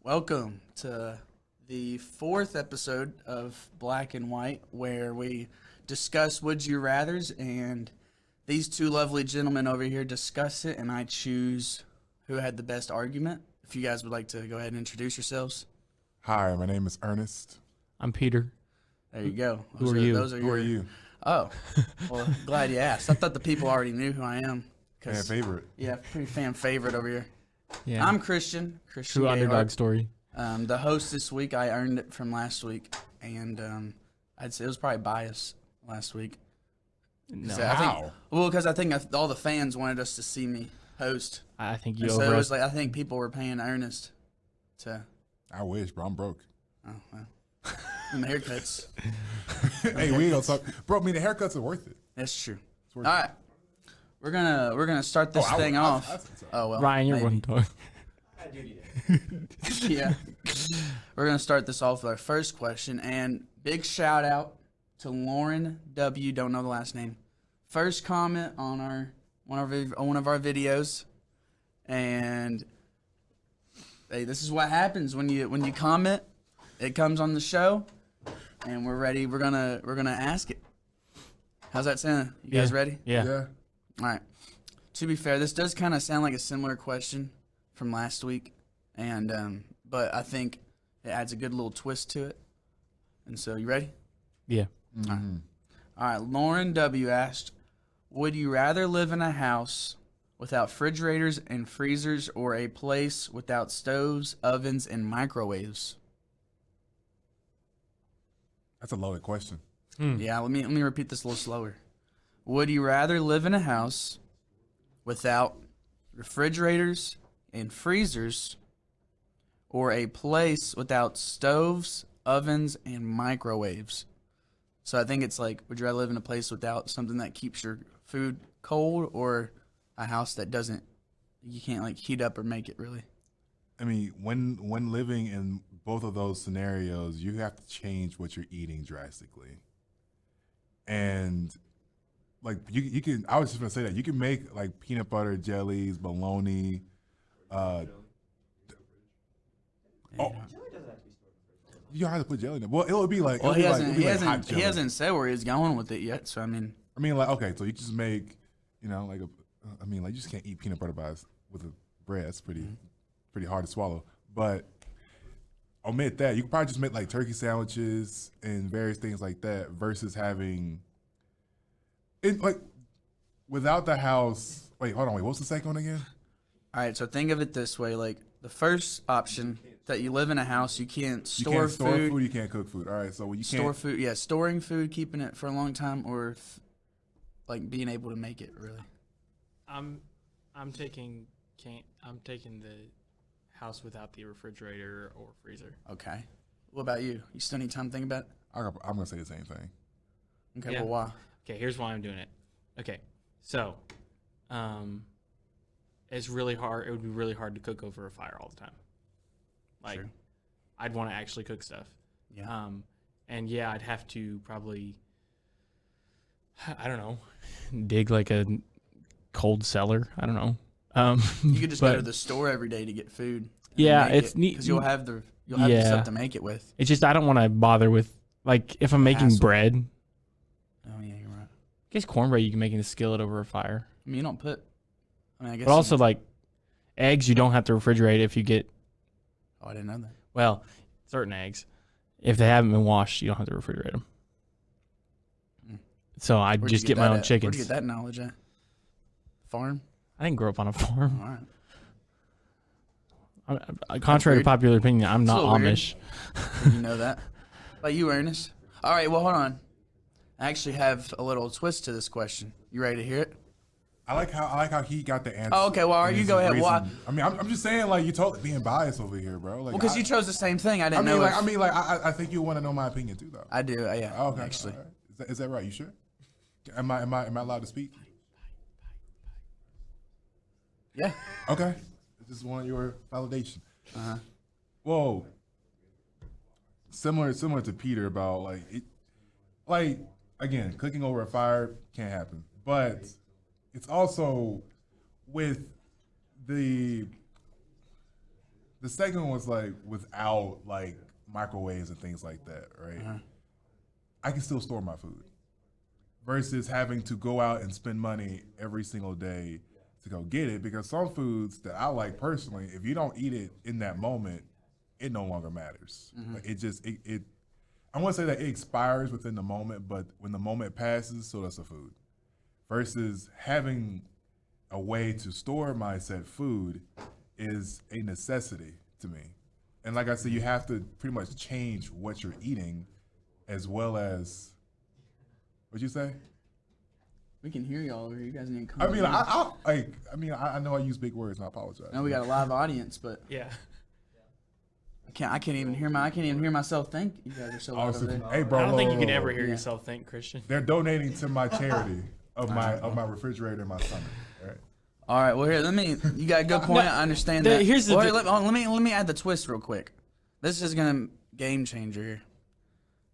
Welcome to the fourth episode of Black and White, where we discuss Would You Rathers, and these two lovely gentlemen over here discuss it, and I choose who had the best argument. If you guys would like to go ahead and introduce yourselves. Hi, my name is Earnest. I'm Peter. There you go. Who are you? Who are you? Oh, well, glad you asked. I thought the people already knew who I am. Fan favorite. Yeah, pretty fan favorite over here. Yeah. I'm Christian True Gayhart. underdog story. The host this week, I earned it from last week, and I'd say it was probably biased last week. No. How? Because I think all the fans wanted us to see me host. I think you And so it was over. like I think people were paying Ernest to. I wish, bro. I'm broke. Oh well, and the haircuts. Hey, we don't talk. Bro, I mean, the haircuts are worth it. That's true. It's worth All right, we're gonna start this thing off. Oh well, Ryan, you're maybe. one dog. Yeah. We're going to start this off with our first question. And big shout out to Lauren W. Don't know the last name. First comment on one of our videos. And hey, this is what happens when you comment. It comes on the show. And we're ready. We're gonna ask it. How's that sound? You guys ready? Yeah. Yeah. All right. To be fair, this does kind of sound like a similar question from last week, and but I think it adds a good little twist to it. And so, you ready? Yeah. Mm-hmm. All right. Lauren W. asked, would you rather live in a house without refrigerators and freezers or a place without stoves, ovens, and microwaves? That's a loaded question. Yeah, let me repeat this a little slower. Would you rather live in a house without refrigerators and freezers or a place without stoves, ovens, and microwaves? So I think it's like, would you rather live in a place without something that keeps your food cold or a house that doesn't, you can't like heat up or make it really? I mean, when living in both of those scenarios, you have to change what you're eating drastically. And like you can, I was just gonna say that you can make like peanut butter jellies, bologna. Oh, you don't have to put jelly in it. Well, it would be like, Well, hot he jelly. hasn't said where he's going with it yet. So I mean, like, okay, so you just make, like you just can't eat peanut butter with a bread. That's pretty hard to swallow. But omit that. You could probably just make like turkey sandwiches and various things like that versus having it like without the house. Wait, hold on. Wait, what's the second one again? all right, so think of it this way: like the first option, that you live in a house, you can't You store can't store food, food. You can't cook food. All right, so you store can't. food. Yeah, storing food, keeping it for a long time, or like being able to make it. Really, I'm taking the house without the refrigerator or freezer. okay. What about you? You still need time to think about it. I'm gonna say the same thing. Okay, Yeah. well, why? Okay, here's why I'm doing it. Okay, so, it's really hard. It would be really hard to cook over a fire all the time. Like, Sure. I'd want to actually cook stuff. Yeah. And yeah, I'd have to probably, I don't know, dig like a cold cellar. I don't know. You could just go but to the store every day to get food. Yeah, it's neat because you'll have the stuff to make it with. It's just I don't want to bother with, like, if I'm making Hassle. bread. Oh yeah, you're right. I guess cornbread you can make in a skillet over a fire. I mean, you don't put. I mean, I guess. But also, like, eggs you don't have to refrigerate if you get, Oh, I didn't know that. well, certain eggs. If they haven't been washed, you don't have to refrigerate them. Mm. So I Where'd just you get my that own at? chickens. Where'd you get that knowledge at? Farm. I didn't grow up on a farm. All right. Contrary to weird. popular opinion, I'm It's a not little weird. Amish. You know that. Like you, Ernest. All right, well, hold on. I actually have a little twist to this question. You ready to hear it? I like how he got the answer. Oh, okay, well, and you his go ahead. reason. Well, I mean, I'm just saying, like, you totally being biased over here, bro. Like, Well, because you chose the same thing. I didn't know. I think you want to know my opinion too, though. I do. Yeah. Oh, okay, Actually. all right. Is that right? You sure? Am I allowed to speak? Yeah. Okay. I just want your validation. Uh-huh. Whoa. Similar to Peter about like again, cooking over a fire can't happen. But it's also with the the second one was like without like microwaves and things like that, right? I can still store my food versus having to go out and spend money every single day to go get it, because some foods that I like personally, if you don't eat it in that moment, it no longer matters. Like it I want to say that it expires within the moment, but when the moment passes, so does the food. Versus having a way to store my said food is a necessity to me. And like I said, you have to pretty much change what you're eating as well as, what'd you say? We can hear y'all over here. You guys need to come. I know I use big words, and I apologize. I know we got a live audience, but Yeah. I can't even hear myself think. You guys are so loud over there. Hey, bro, I don't think you whoa, can whoa, ever whoa. hear yourself think, Christian. They're donating to my charity of my refrigerator and my stomach. All right. All right, well here, you got a good point. I understand that. here's the Well, thi- let me add the twist real quick. This is gonna game changer here.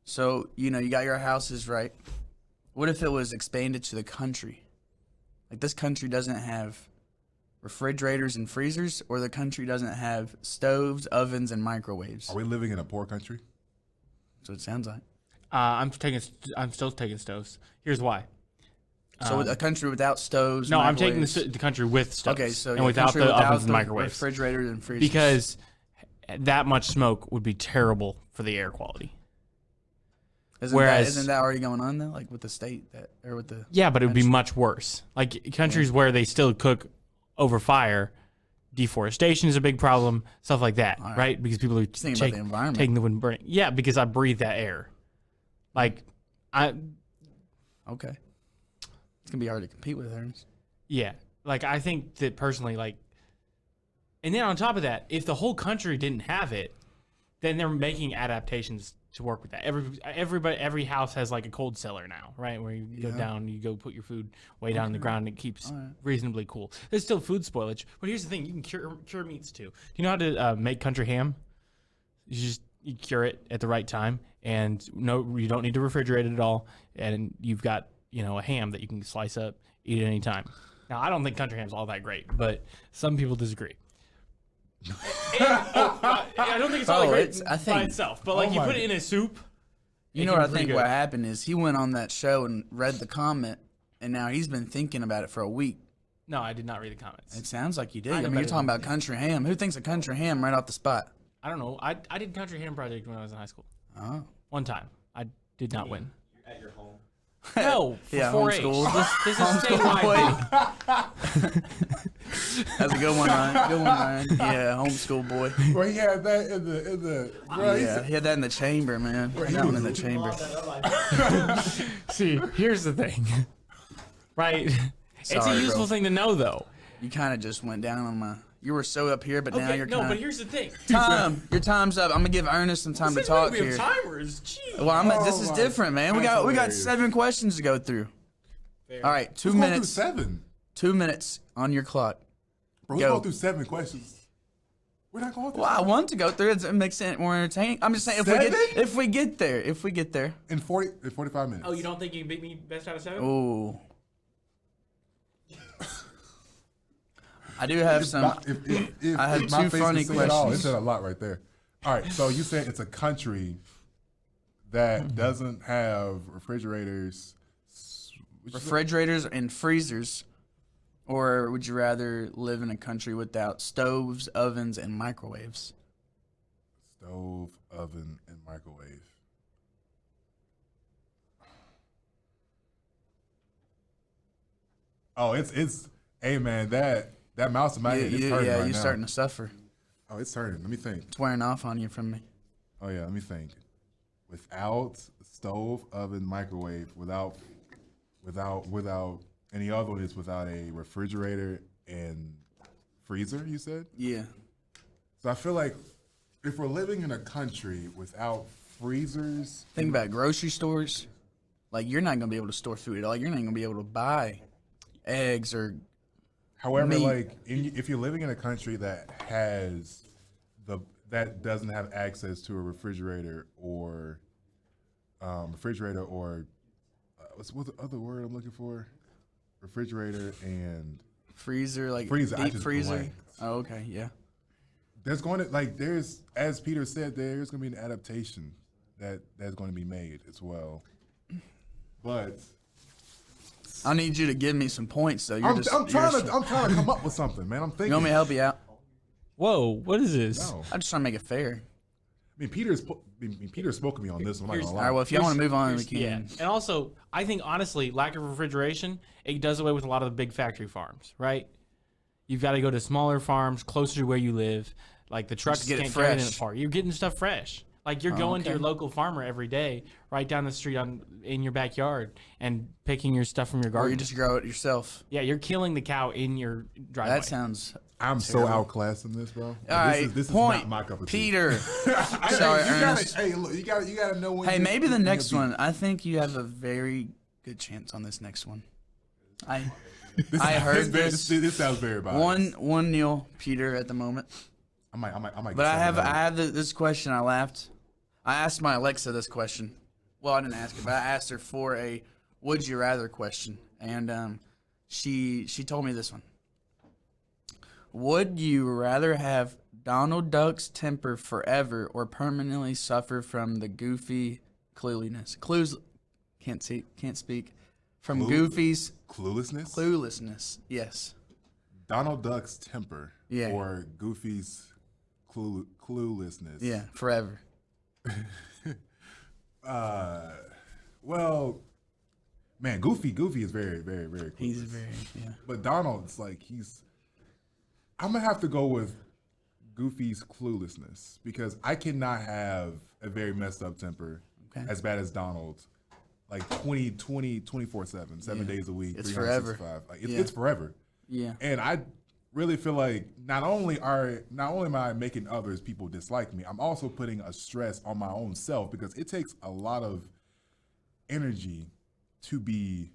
So you got your houses, right? What if it was expanded to the country? Like this country doesn't have refrigerators and freezers, or the country doesn't have stoves, ovens, and microwaves. Are we living in a poor country? That's what it sounds like. I'm still taking stoves. Here's why. So a country without stoves. No, I'm taking microwaves. the country with stoves. Okay, so and yeah, without country the without ovens and the microwaves. refrigerators and freezers. Because that much smoke would be terrible for the air quality. Isn't that already going on though? Like with the state or with the Yeah, but it would be much worse. Like countries where they still cook over fire, deforestation is a big problem, stuff like that, right? Because people are thinking about the environment. taking the wood and burning. Yeah, because I breathe that air. Like, Okay. It's gonna be hard to compete with, Ernest. yeah. Like, I think that personally, like, and then on top of that, if the whole country didn't have it, then they're making adaptations to work with that. Every house has like a cold cellar now, right? Where you go down, you go put your food way down in the ground, and it keeps reasonably cool. There's still food spoilage, but here's the thing: you can cure meats too. Do you know how to make country ham? You cure it at the right time, and no, you don't need to refrigerate it at all, and you've got a ham that you can slice up, eat at any time. Now, I don't think country ham's all that great, but some people disagree. I don't think it's all that great by itself, but like you put it in a soup. You know what I think? What happened is he went on that show and read the comment, and now he's been thinking about it for a week. No, I did not read the comments. It sounds like you did. I mean, you're talking about country ham. Who thinks of country ham right off the spot? I don't know. I did country ham project when I was in high school. Oh, one time. I did not win. At your home. No, for yeah, 4-H. homeschool. This is statewide. That's a good one, Ryan. Good one, Ryan. Yeah, homeschool boy. Well, he had that in the. Bro, Yeah, he had that in the chamber, man. That one in the chamber. See, here's the thing. Right? It's a Sorry, useful bro. thing to know, though. You kind of just went down on my. You were so up here, but now Okay, you're no, kind but of. here's the thing. Your time's up. I'm gonna give Ernest some time to talk we have here. timers. Jeez. Well, this is my- different, man. We that's got hilarious. 7 questions to go through. Fair. All right, 2 Who's going minutes. through 7? 2 minutes on your clock. Bro, we're Go. going through 7 questions. We're not going through Well, I want to go through it. It makes it more entertaining. I'm just saying if we get there. in 45 minutes. Oh, you don't think you can beat me best out of 7? Ooh. I do have some. I had my 2 face funny could say it all, questions. It said a lot right there. All right, so you said it's a country that doesn't have refrigerators. Refrigerators and freezers, or would you rather live in a country without stoves, ovens, and microwaves? Stove, oven, and microwave. Oh, it's. Hey man, that mouse in my head is hurting right you're now. starting to suffer. Oh, it's hurting. Let me think. It's wearing off on you from me. Oh yeah, let me think. Without stove, oven, microwave, without any other one is without a refrigerator and freezer. You said. Yeah. So I feel like if we're living in a country without freezers, Think about grocery stores. Like you're not gonna be able to store food at all. You're not gonna be able to buy eggs or. however, meat. like if you're living in a country that that doesn't have access to a refrigerator or what's the other word I'm looking for? Refrigerator and Freezer, like freezer. I deep just freezer. blanked. Oh, okay, yeah. there's going to there's as Peter said, there's going to be an adaptation that's going to be made as well. But I need you to give me some points, though. I'm trying to come up with something, man. I'm thinking. You want me to help you out? Whoa, what is this? No. I'm just trying to make it fair. I mean, Peter spoke to me on this one. I'm not gonna All lie. right, well, if y'all want to move on, we can. Yeah, and also, I think honestly, lack of refrigeration, it does away with a lot of the big factory farms, right? You've got to go to smaller farms closer to where you live. Like the trucks get it can't carry them fresh. far. You're getting stuff fresh. Like you're going to your local farmer every day, right down the street in your backyard, and picking your stuff from your Or garden. you just grow it yourself. Yeah, you're killing the cow in your driveway. That sounds. I'm so outclassed in this, bro. All right, This is point. not my cup of tea. Peter. Sorry, Sorry, Ernest. Hey, look, you gotta know when. Hey, you- maybe the when next you're one. I think you have a very good chance on this next one. I This, heard this sounds very biased. 1-0 Peter at the moment. I might. But get I something out of have this question. I laughed. I asked my Alexa this question. Well, I didn't ask her, but I asked her for a "Would you rather" question, and she told me this one. Would you rather have Donald Duck's temper forever, or permanently suffer from the goofy can't speak from Goofy's cluelessness? Yes. Donald Duck's temper. Yeah. Or Goofy's cluelessness. Yeah, forever. Well, man, Goofy is very, very, very clueless. He's very But Donald's like I'm gonna have to go with Goofy's cluelessness because I cannot have a very messed up temper as bad as Donald's. Like 24/7, 7 days a week, It's 365. forever. Like it's forever. Yeah. And I really feel like not only am I making others people dislike me, I'm also putting a stress on my own self because it takes a lot of energy to be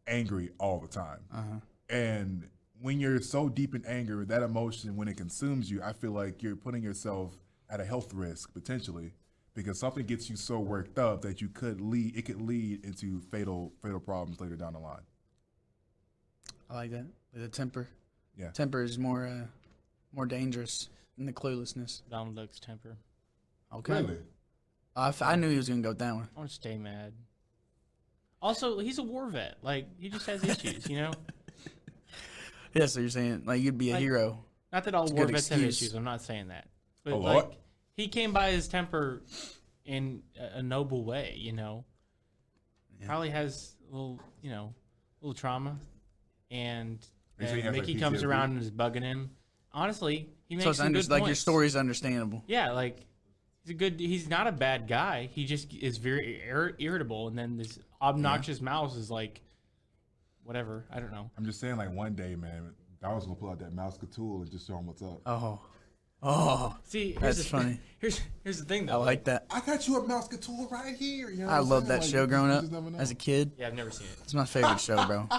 angry all the time. And when you're so deep in anger, that emotion, when it consumes you, I feel like you're putting yourself at a health risk potentially because something gets you so worked up that it could lead into fatal problems later down the line. I like that. The temper. Yeah. Temper is more dangerous than the cluelessness. Donald Duck's temper. Okay. Really? I knew he was gonna go with that one. I want to stay mad. Also, he's a war vet. Like he just has issues, you know. Yeah, so you're saying like you'd be a hero. Not that all It's a war good vets have excuse. issues. I'm not saying that. But Oh, like, what? he came by his temper in a noble way, you know. Probably has a little trauma, and Are you saying he has, Mickey like, comes PTSD? around and is bugging him. Honestly, he makes So it's some good like your points. story's understandable. Yeah, like he's not a bad guy. He just is very irritable, and then this obnoxious mouse is like, whatever. I don't know. I'm just saying, like one day, man, I was gonna pull out that mouse tool and just show him what's up. Oh, See, that's funny. Here's the thing I though. like that. I got you a mouse tool right here. You know I what I'm loved saying? that Like, show you growing up just never know. as a kid. Yeah, I've never seen it. It's my favorite show, bro.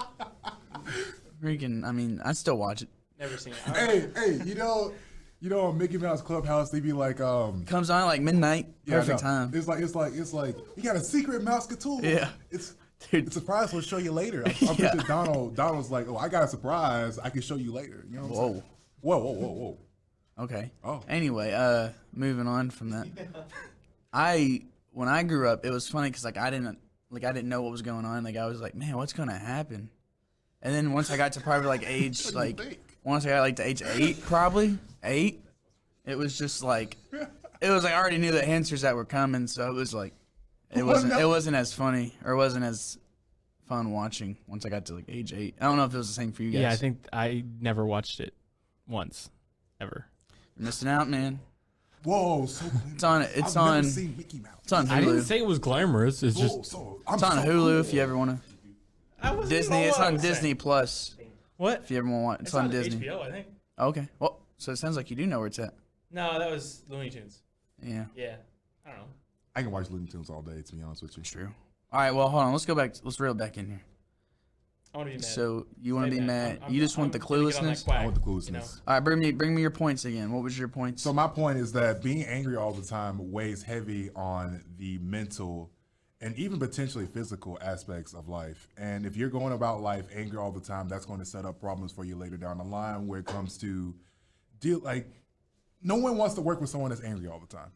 Freaking, I mean, I still watch it. Never seen it. Hey, you know, Mickey Mouse Clubhouse, they be like, Comes on at like midnight, yeah, perfect no. time. It's like you got a secret mouse tool. Yeah. Dude. It's a surprise. We'll show you later. I'm Yeah. thinking Donald's like, oh, I got a surprise. I can show you later. You know what I'm saying? Whoa. Okay. Oh. Anyway, moving on from that. When I grew up, it was funny because I didn't know what was going on. Like I was like, man, what's gonna happen? And then once I got to probably like age once I got like to age 8, probably 8, it was just like I already knew the answers that were coming, so it was like it wasn't as funny or it wasn't as fun watching once I got to like age 8. I don't know if it was the same for you guys. Yeah, I think I never watched it once, ever. You're missing out, man. Whoa, so It's on. It's I've on. never seen Mickey Mouse. It's on Hulu. I didn't say it was glamorous. It's Whoa, just I'm It's on so Hulu cool. if you ever want to. Disney. It's on Disney Plus what? if you ever want. It's on Disney. HBO, I think. Okay. Well, so it sounds like you do know where it's at. No, that was Looney Tunes. Yeah. Yeah, I don't know. I can watch Looney Tunes all day, to be honest with you. True. All right. Well, hold on. Let's go back. Let's reel it back in here. I want to be mad. So you want to Stay be mad? I'm- You just want I'm the gonna get on that cluelessness? quack, I want the you cluelessness. know? All right. Bring me your points again. What was your points? So my point is that being angry all the time weighs heavy on the mental and even potentially physical aspects of life. And if you're going about life angry all the time, that's going to set up problems for you later down the line where it comes to no one wants to work with someone that's angry all the time.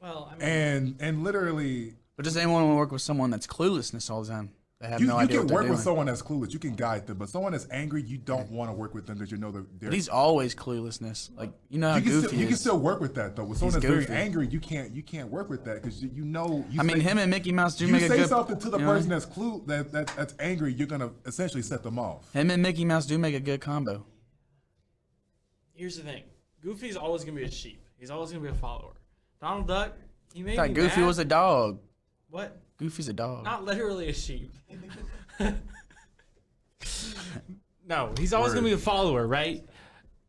Well, I mean, And literally, But does anyone want to work with someone that's cluelessness all the time? They have you no idea can what they're work doing. with someone that's clueless. You can guide them, but someone that's angry, you don't want to work with them because you know they're. But he's always cluelessness. Like, you know how you can goofy still, he you can is. still work with that though. With someone He's that's goofy. very angry, you can't work with that because you know. I mean, him and Mickey Mouse do You make a say good. something to the you know, person that's angry, you're gonna essentially set them off. Him and Mickey Mouse do make a good combo. here's the thing: Goofy's always gonna be a sheep. He's always gonna be a follower. Donald Duck, he I made thought me Goofy mad. was a dog. What? Goofy's a dog. Not literally a sheep. No, he's always gonna be a follower, right?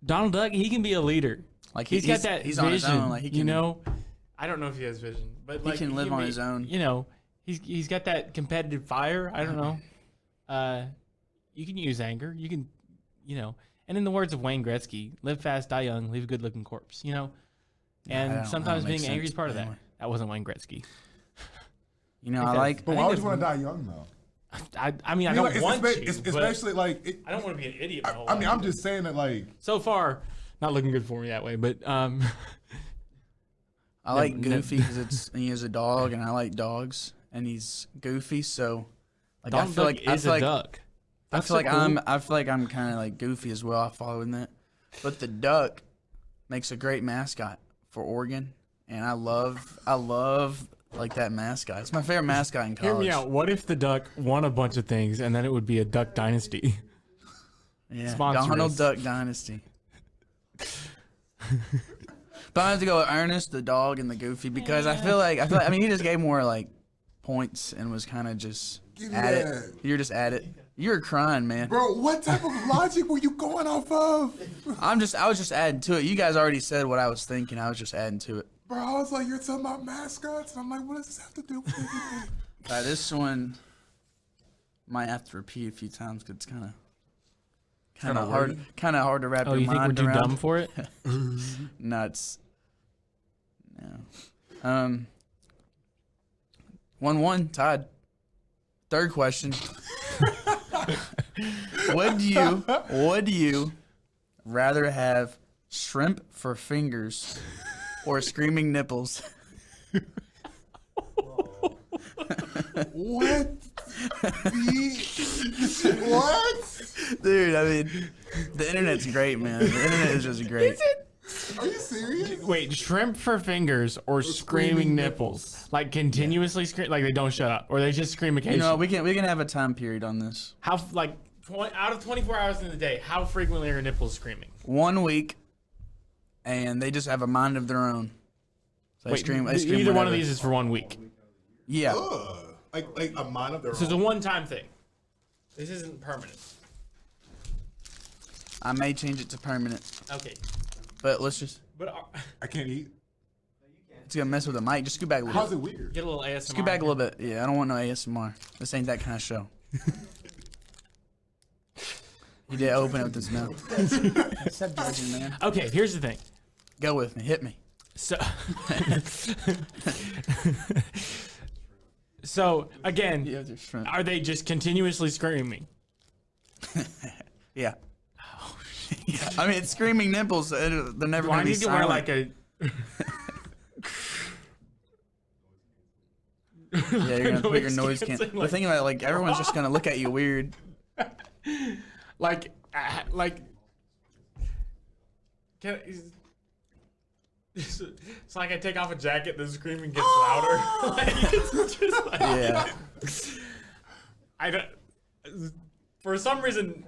Donald Duck, he can be a leader. Like he's got that he's vision. on his own. Like he you can, know, I don't know if he has vision, but like can live on be- his own. You know, he's got that competitive fire. I don't know. You can use anger. You can, you know. And in the words of Wayne Gretzky, live fast, die young, leave a good-looking corpse. You know. And I don't sometimes make being angry sense, is part of but that. anyway. That wasn't Wayne Gretzky. You know, I I think like. But I why think would you want to that's- die young though? I mean, I don't Like, want to, especially like. I don't want to be an idiot. My whole I mean, life. I'm just saying that like. So far, not looking good for me that way, but I like no. Goofy because he is a dog, and I like dogs, and he's goofy. So, like, Donald Duck is a duck. I feel like I'm kind of like Goofy as well. I follow in that, but the duck makes a great mascot for Oregon, and I love like that mascot. It's my favorite mascot in college. Hear me out. What if the duck won a bunch of things and then it would be a duck dynasty? Yeah, Sponsor Donald us. Duck Dynasty. But I have to go with Ernest, the dog, and the Goofy because I feel like I mean he just gave more like points and was kind of just Give me at it. that. You're just at it. You're crying, man. Bro, what type of logic were you going off of? I was just adding to it. You guys already said what I was thinking. I was just adding to it. Bro, I was like, you're talking about mascots? And I'm like, what does this have to do with anything? This one might have to repeat a few times because it's kind of Kinda hard to wrap Oh, your you think we're mind too around. dumb for it? Nuts. No. 1-1 tied. Third question. Would you rather have shrimp for fingers or screaming nipples? What? What? Dude, I mean, the internet's great, man. The internet is just great. Are you serious? Wait, shrimp for fingers or screaming screaming nipples? Like continuously scream, like they don't shut up, or they just scream You occasionally. know, we can have a time period on this. How out of 24 hours in the day, how frequently are your nipples screaming? 1 week, and they just have a mind of their own. So they Wait, scream either one of whenever. these is for 1 week. Yeah. Ugh. Like a mind of their So it's a own. one-time thing. This isn't permanent. I may change it to permanent, Okay, but let's just. but I can't eat. It's gonna mess with the mic. Just scoot back a little How's bit. it weird? get a little ASMR. Scoot back a little bit. Yeah, I don't want no ASMR. This ain't that kind of show. He did open it with his mouth. Stop judging, man. Okay, here's the thing. Go with me. Hit me. So, so again, Yeah, with your shrimp. are they just continuously screaming? Yeah. Yeah. I mean, it's screaming nipples. They're never Do I gonna be need to wear silent. like a? Yeah, you're gonna put your noise noise canceling, canceling. like- The thing about it, like everyone's just gonna look at you weird. like, can it's like I take off a jacket, the screaming gets louder. Like, it's just like, Yeah. I don't. For some reason,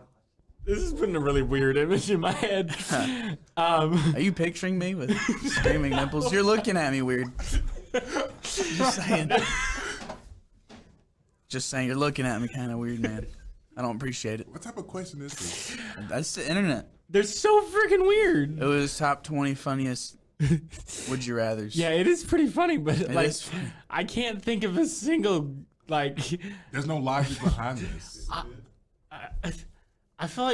this is putting a really weird image in my head. Are you picturing me with screaming nipples? You're looking at me weird. Just saying. Just saying, you're looking at me kind of weird, man. I don't appreciate it. What type of question is this? That's the internet. They're so freaking weird. It was top 20 funniest would you rather's. Yeah, it is pretty funny, but like, is funny. I can't think of a single like. There's no logic behind this. I feel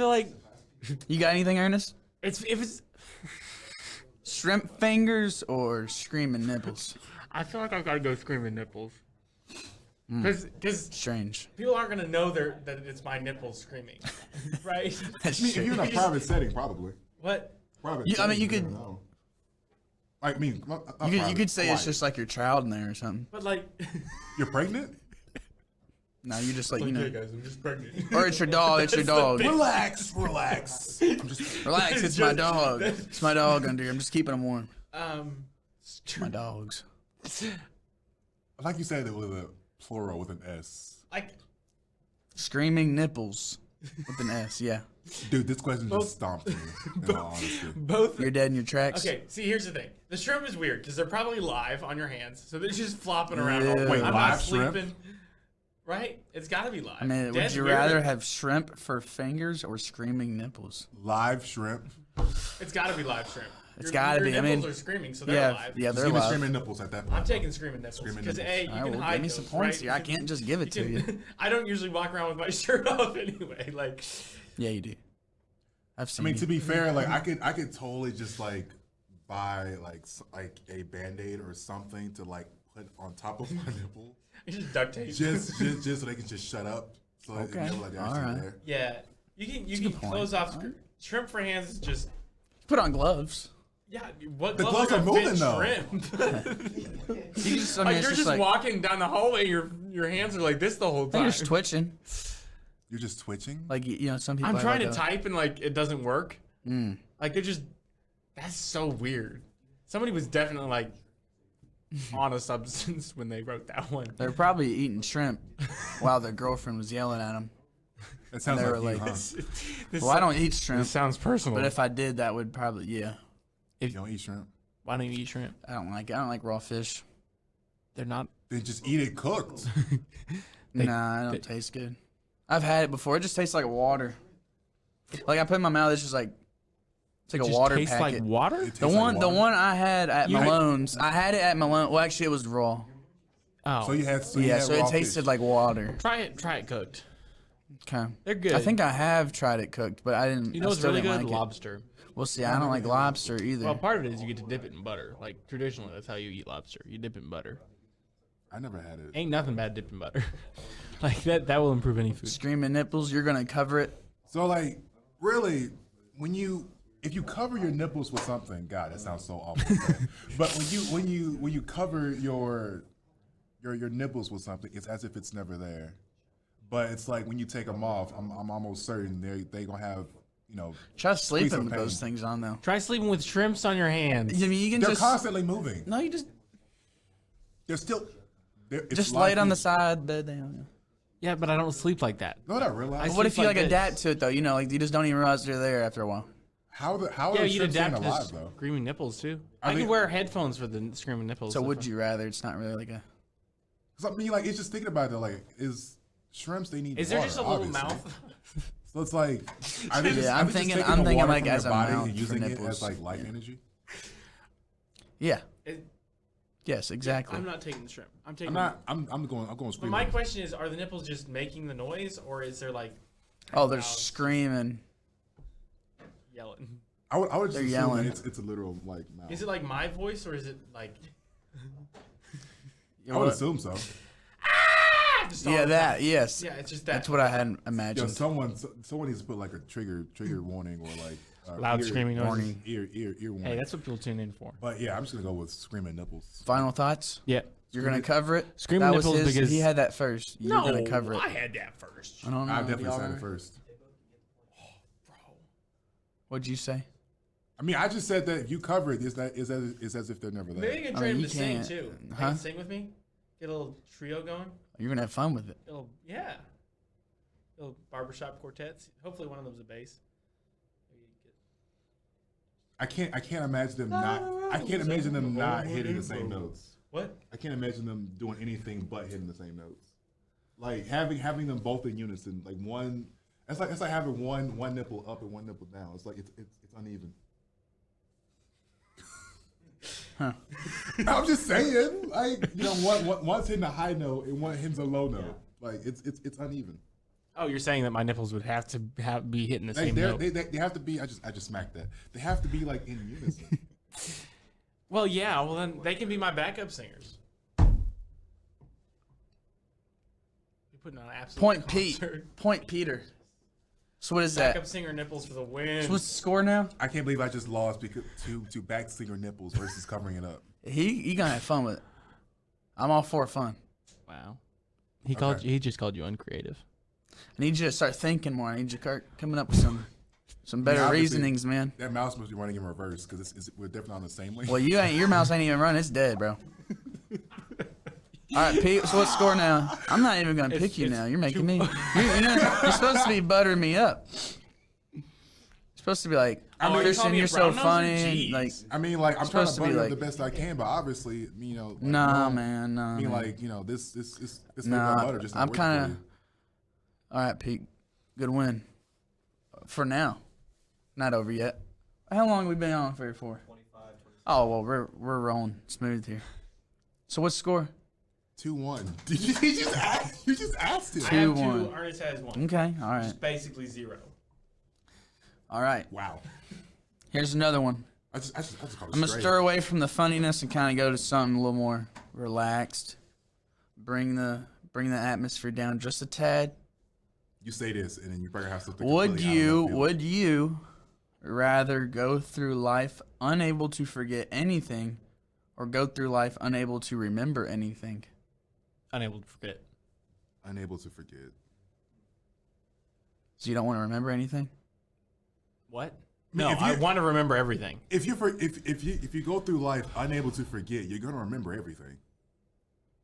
like You got anything, Ernest? it's. Shrimp fingers or screaming nipples? I feel like I've got to go screaming nipples. Because Strange. people aren't gonna know that it's my nipples screaming, right? That's I mean, if you're in a strange. private setting, probably. What? I mean, you could. I mean, You could say it's just like your child in there or something. But like, you're pregnant. No, you just like yeah, you know, guys, I'm just pregnant. or it's your dog. It's your dog. Relax. Relax. It's my dog. It's my dog under here. I'm just keeping him warm. My dogs. Like you said, it was a plural with an S. Like, Screaming nipples with an S. Yeah. Dude, this question just stomped me. In all honesty. both. You're dead in your tracks. Okay, see, here's the thing. The shrimp is weird because they're probably live on your hands, so they're just flopping around. Yeah. Wait, I'm live not shrimp? sleeping. Right? It's got to be live. I mean, would Dead's you weirder rather than- have shrimp for fingers or screaming nipples? Live shrimp. It's got to be live shrimp. It's gotta be. I Your mean, nipples are screaming, so they're Yeah, live. yeah, Just they're give me live. screaming nipples at that point. I'm taking screaming nipples Screaming because nipples. A, you All right, can well, hide give me some those, points right? here. I can't just give it to you. I don't usually walk around with my shirt off anyway. Like, Yeah, you do. I've I seen. mean, you. to be fair, like I could totally just like buy like a Band-Aid or something to like put on top of my nipple, it's just duct tape. just so they can just shut up. So that Okay. you know, like they're All actually right. there. Yeah, you can a good point. close off. All right. Shrimp for hands is just Put on gloves. yeah. What The gloves gloves are gonna fit moving, though. Shrimp? You just, I mean, Like it's you're just like walking down the hallway, your hands are like this the whole time. you're just twitching. You're just twitching. Like you know, some people. I'm have trying like to type and like it doesn't work. Mm. Like they're just that's so weird. Somebody was definitely like on a substance when they wrote that one. They're probably eating shrimp while their girlfriend was yelling at them. It sounds they like, were you, like- huh? This Well, I don't eat shrimp, This sounds personal. but if I did, that would probably yeah. You don't eat shrimp. Why don't you eat shrimp? I don't like raw fish. They're not. Then just eat it cooked. Nah, it don't taste good. I've had it before. It just tastes like water. Like I put it in my mouth, it's just like it's like a water tastes packet. like water. It tastes the like one water. I had at You had- Malone's, I had it at Malone. Well, actually, it was raw. Oh, So you had so Yeah, so it raw tasted fish. like water. try it cooked. Okay. They're good. I think I have tried it cooked, but I didn't. You know I what's still really didn't good? like it. Lobster. Well, see, I don't like lobster either. Well, part of it is you get to dip it in butter. Like traditionally, that's how you eat lobster. You dip it in butter. I never had it. Ain't nothing bad dipped in butter. Like that will improve any food. Screaming nipples, you're gonna cover it. So like, really, if you cover your nipples with something, God, that sounds so awful. But when you cover your nipples with something, it's as if it's never there. But it's like when you take them off, I'm almost certain they gonna have Try sleeping some with pain. those things on though. Try sleeping with shrimps on your hands. I mean, you can they're just constantly moving. no, you just They're still. It's just lay it on the life- side bed. Down. Yeah, but I don't sleep like that. You know what I realized? I What if sleep you like like this. adapt to it though? You know, like you just don't even realize they're there after a while. How Yeah, are you'd shrimp staying adapt to alive though? screaming nipples too. Are I they- could wear headphones for the screaming nipples. So would you rather? It's not really like a. Cause I mean, like it's just thinking about it. Though, like, is shrimps they need? Is there water, just a little obviously. mouth? So it's like, are they just, Yeah, are I'm they just thinking- taking I'm the thinking water like from as their a body mouth and for using it nipples. as like life Yeah. energy. Yeah. It- Yes. Exactly. I'm not taking the shrimp. I'm taking. I'm going. But Screaming. my question is: are the nipples just making the noise, or is there like Oh, they're mouths screaming. yelling? I would just They're assume yelling. that it's a literal like mouth. Is it like my voice, or is it like? I would assume so. Just all Yeah, the that. time? Yes. Yeah, it's just that. That's what I had Yo, imagined. someone needs to put like a trigger warning or like Loud screaming noises. warning. ear warning. Hey, that's what people tune in for. But yeah, I'm just gonna go with screaming nipples. Final thoughts. Yeah. You're gonna cover it. Screaming that was nipples his, because- he had that first. You're gonna cover it. I had that first. I don't know. I definitely y'all said it remember? first. What'd you say? I mean, I just said that if you cover it, it's as if they're never there. Maybe you can I train mean, them to you sing can't- too. They huh? can sing with me. Get a little trio going. You're gonna have fun with it. Yeah. Little barbershop quartets. Hopefully one of them's a bass. I can't imagine them not. I can't imagine them not hitting the same notes. What? I can't imagine them doing anything but hitting the same notes. Like having them both in unison. Like one. It's like having one nipple up and one nipple down. It's like it's uneven. Huh. I'm just saying, like one's hitting a high note and one hits a low note. Like it's uneven. Oh, you're saying that my nipples would have to be hitting the They, same they're- note? they have to be. I just smacked that. They have to be like in unison. Well, yeah. Well, then they can be my backup singers. You're putting on an absolute Point Pete. concert. Point Peter. So what is that? Backup singer nipples for the win. So what's the score now? I can't believe I just lost because to back singer nipples versus covering it up. He gonna have fun with it. I'm all for fun. Wow. He just called you uncreative. I need you to start thinking more. I need you to start coming up with some better obviously, reasonings, man. That mouse must be running in reverse because we're definitely on the same lane. Well, your mouse ain't even running. It's dead, bro. All right, Pete. So what's score now? I'm not even gonna pick you now. You're making me. You're supposed to be buttering me up. You're supposed to be like, you Christian, call me a you're so brown nose? funny. Jeez. Like, I mean, like I'm trying supposed to to be butter like- the best I can, but obviously, like, nah, no, man, nah. I mean, man. like this Nah, butter just not I'm working kind for of. All right, Pete. Good win. For now, not over yet. How long have we been on for? 25, 26. Oh well, we're rolling smooth here. So what's the score? 2-1. Did you just ask? You just asked I it. have 2-1. 2. Ernest has 1. Okay, all right, It's basically 0. all right. Wow. Here's another one. I just called it I'm gonna straight. stir away from the funniness and kind of go to something a little more relaxed. Bring the atmosphere down just a tad. You say this, and then you probably have something. Would completely out of left field. would you rather go through life unable to forget anything, or go through life unable to remember anything? Unable to forget. Unable to forget. So you don't want to remember anything? What? I mean, No, if I you- want to remember everything. If you go through life unable to forget, you're gonna remember everything.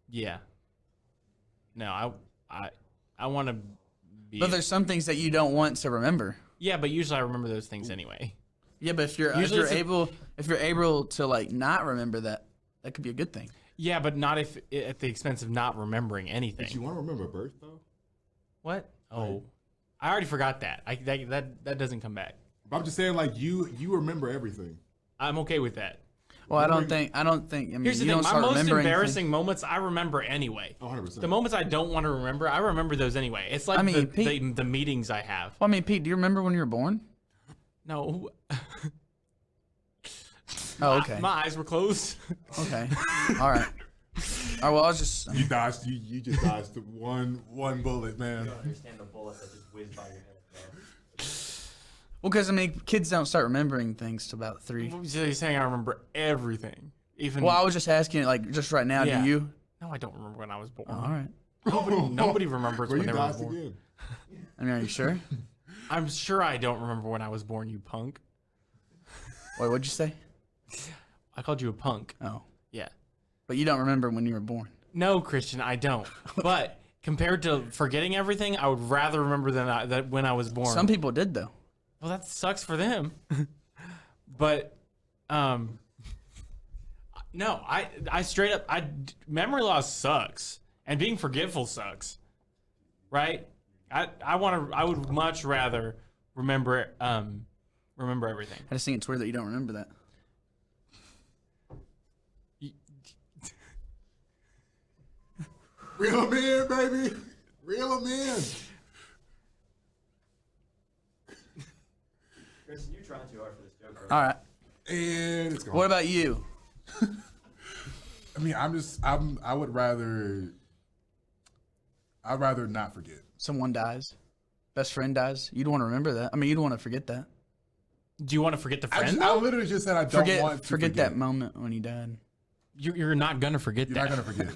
Yeah. No, I want to be. But there's some things that you don't want to remember. Yeah, but usually I remember those things anyway. Yeah, but if you're able to like not remember that could be a good thing. Yeah, but not if at the expense of not remembering anything. But you want to remember birth though? What? Oh, I already forgot that. That doesn't come back. But I'm just saying, like you remember everything. I'm okay with that. Well, I don't think. I mean, Here's the you thing: don't my start most remembering embarrassing moments I remember anyway. 100%. The moments I don't want to remember, I remember those anyway. It's like I mean, the meetings I have. Well, I mean, Pete, do you remember when you were born? No. Oh, okay. My eyes were closed. Okay. All right. All right. Well, I was just. You dodged. You just dodged one bullet, man. You don't understand the bullets that just whizzed by your head, bro. Well, because I mean, kids don't start remembering things till about 3. So you're saying I remember everything, even. Well, I was just asking, like, just right now. Yeah. Do you? No, I don't remember when I was born. Oh, all right. Nobody remembers Bro, when you they were dodged born. again. I mean, are you sure? I'm sure I don't remember when I was born, you punk. Wait, what'd you say? I called you a punk. Oh, Yeah. but you don't remember when you were born. No, Christian, I don't. But compared to forgetting everything, I would rather remember that when I was born. Some people did though. Well, that sucks for them. But, no, I straight up, memory loss sucks, and being forgetful sucks, right? I would much rather remember everything. I just think it's weird that you don't remember that. Reel 'em in, baby. Reel 'em in. Kristen, you're trying too hard for this joke, bro. All right. And it's gone. What about you? I mean, I'd rather not forget. Someone dies, best friend dies. You'd want to remember that. I mean, you'd want to forget that. Do you want to forget the friend? I literally just said I don't want to forget that moment when he died. You're not gonna forget You're that. not gonna forget.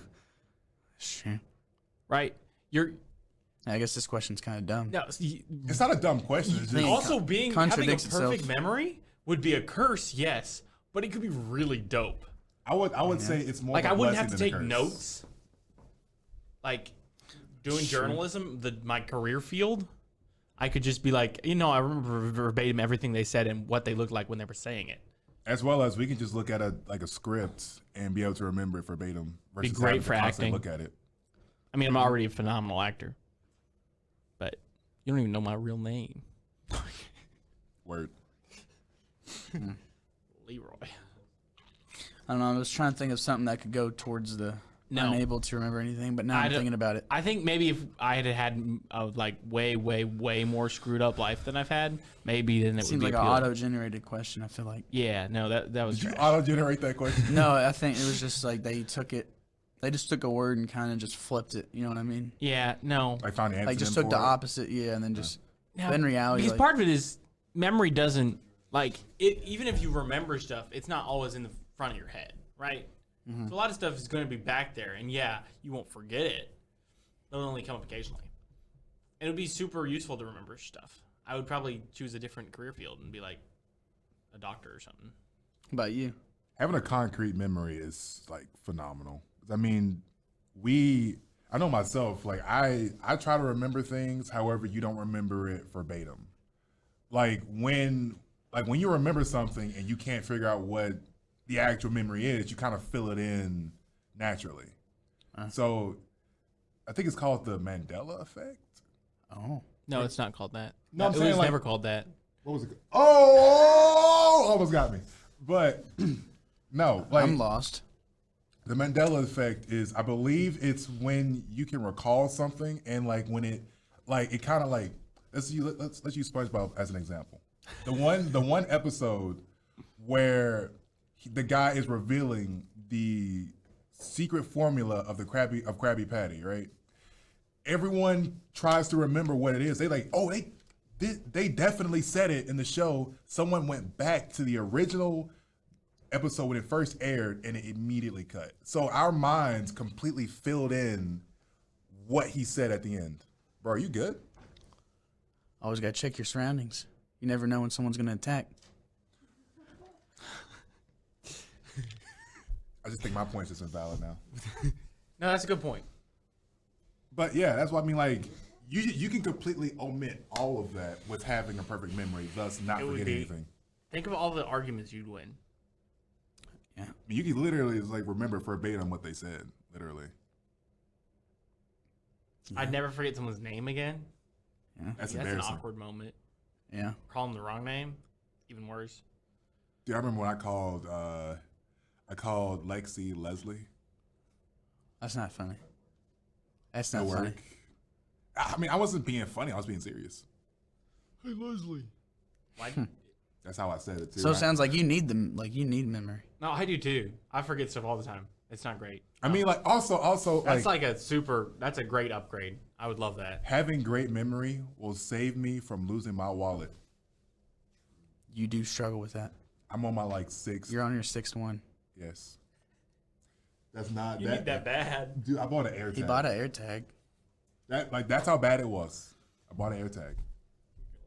Sure. Right? I guess this question's kind of dumb. No. It's not a dumb question. It's just, think- Also, having a contradicts perfect itself. memory would be a curse, yes, but it could be really dope. I would say it's more Like of I a wouldn't have blessing to than a take curse. notes. Like doing journalism, my career field, I could just be like, I remember verbatim everything they said and what they looked like when they were saying it. As well as we can just look at a script and be able to remember it verbatim. Versus great having to for constantly acting. Look at it. I mean, I'm already a phenomenal actor, but you don't even know my real name, Word. Leroy. I don't know. I was trying to think of something that could go towards the No. unable to remember anything, but now I'm don't- thinking about it. I think maybe if I had a way, way, way more screwed up life than I've had, maybe then it Seems would like be an appealing. auto-generated question. I feel like. Yeah, no, that was Did you trash. auto-generate that question? No, I think it was just like they just took a word and kind of just flipped it. You know what I mean? Yeah, no. I found the answer. Like just then took the for it. opposite, yeah, and then just Now, But in reality, because like, part of it is memory doesn't like it. Even if you remember stuff, it's not always in the front of your head, right? So a lot of stuff is going to be back there, and yeah, you won't forget it. It'll only come up occasionally. And it would be super useful to remember stuff. I would probably choose a different career field and be like a doctor or something. what about you? Having a concrete memory is like phenomenal. I mean, I know myself, like I try to remember things, however, you don't remember it verbatim. Like when you remember something and you can't figure out what the actual memory is, you kind of fill it in naturally. So I think it's called the Mandela effect. Oh, No, it's not called that. No, I'm it saying, was like- never called that. What was it? Oh, almost got me. But no, like I'm lost. the Mandela effect is, I believe it's when you can recall something and like when it kind of like let's use SpongeBob as an example. The one episode where the guy is revealing the secret formula of the Krabby Patty, right? Everyone tries to remember what it is. They like, oh, they definitely said it in the show. Someone went back to the original episode when it first aired and it immediately cut. So our minds completely filled in what he said at the end. Bro, are you good? Always got to check your surroundings. You never know when someone's going to attack. I just think my point's just invalid now. No, that's a good point. But yeah, that's what I mean. Like you can completely omit all of that with having a perfect memory, thus not It would forgetting be- anything. Think of all the arguments you'd win. Yeah. I mean, you can literally like remember verbatim what they said, literally. I'd never forget someone's name again. That's That's an embarrassing. awkward moment. Yeah. Call them the wrong name, even worse. Dude, I remember when I called Lexi Leslie That's not funny. That's at not work. funny. I mean, I wasn't being funny. I was being serious. Hey, Leslie. Why? That's how I said it too. So it right? sounds like you need them. Like you need memory. No, I do too. I forget stuff all the time. It's not great. I mean, like also That's like that's a great upgrade. I would love that. having great memory will save me from losing my wallet. You do struggle with that. I'm on my like 6th. You're on your sixth one. Yes. That's not You need that bad. Dude, I bought an AirTag. He bought an air tag. That's how bad it was. I bought an AirTag.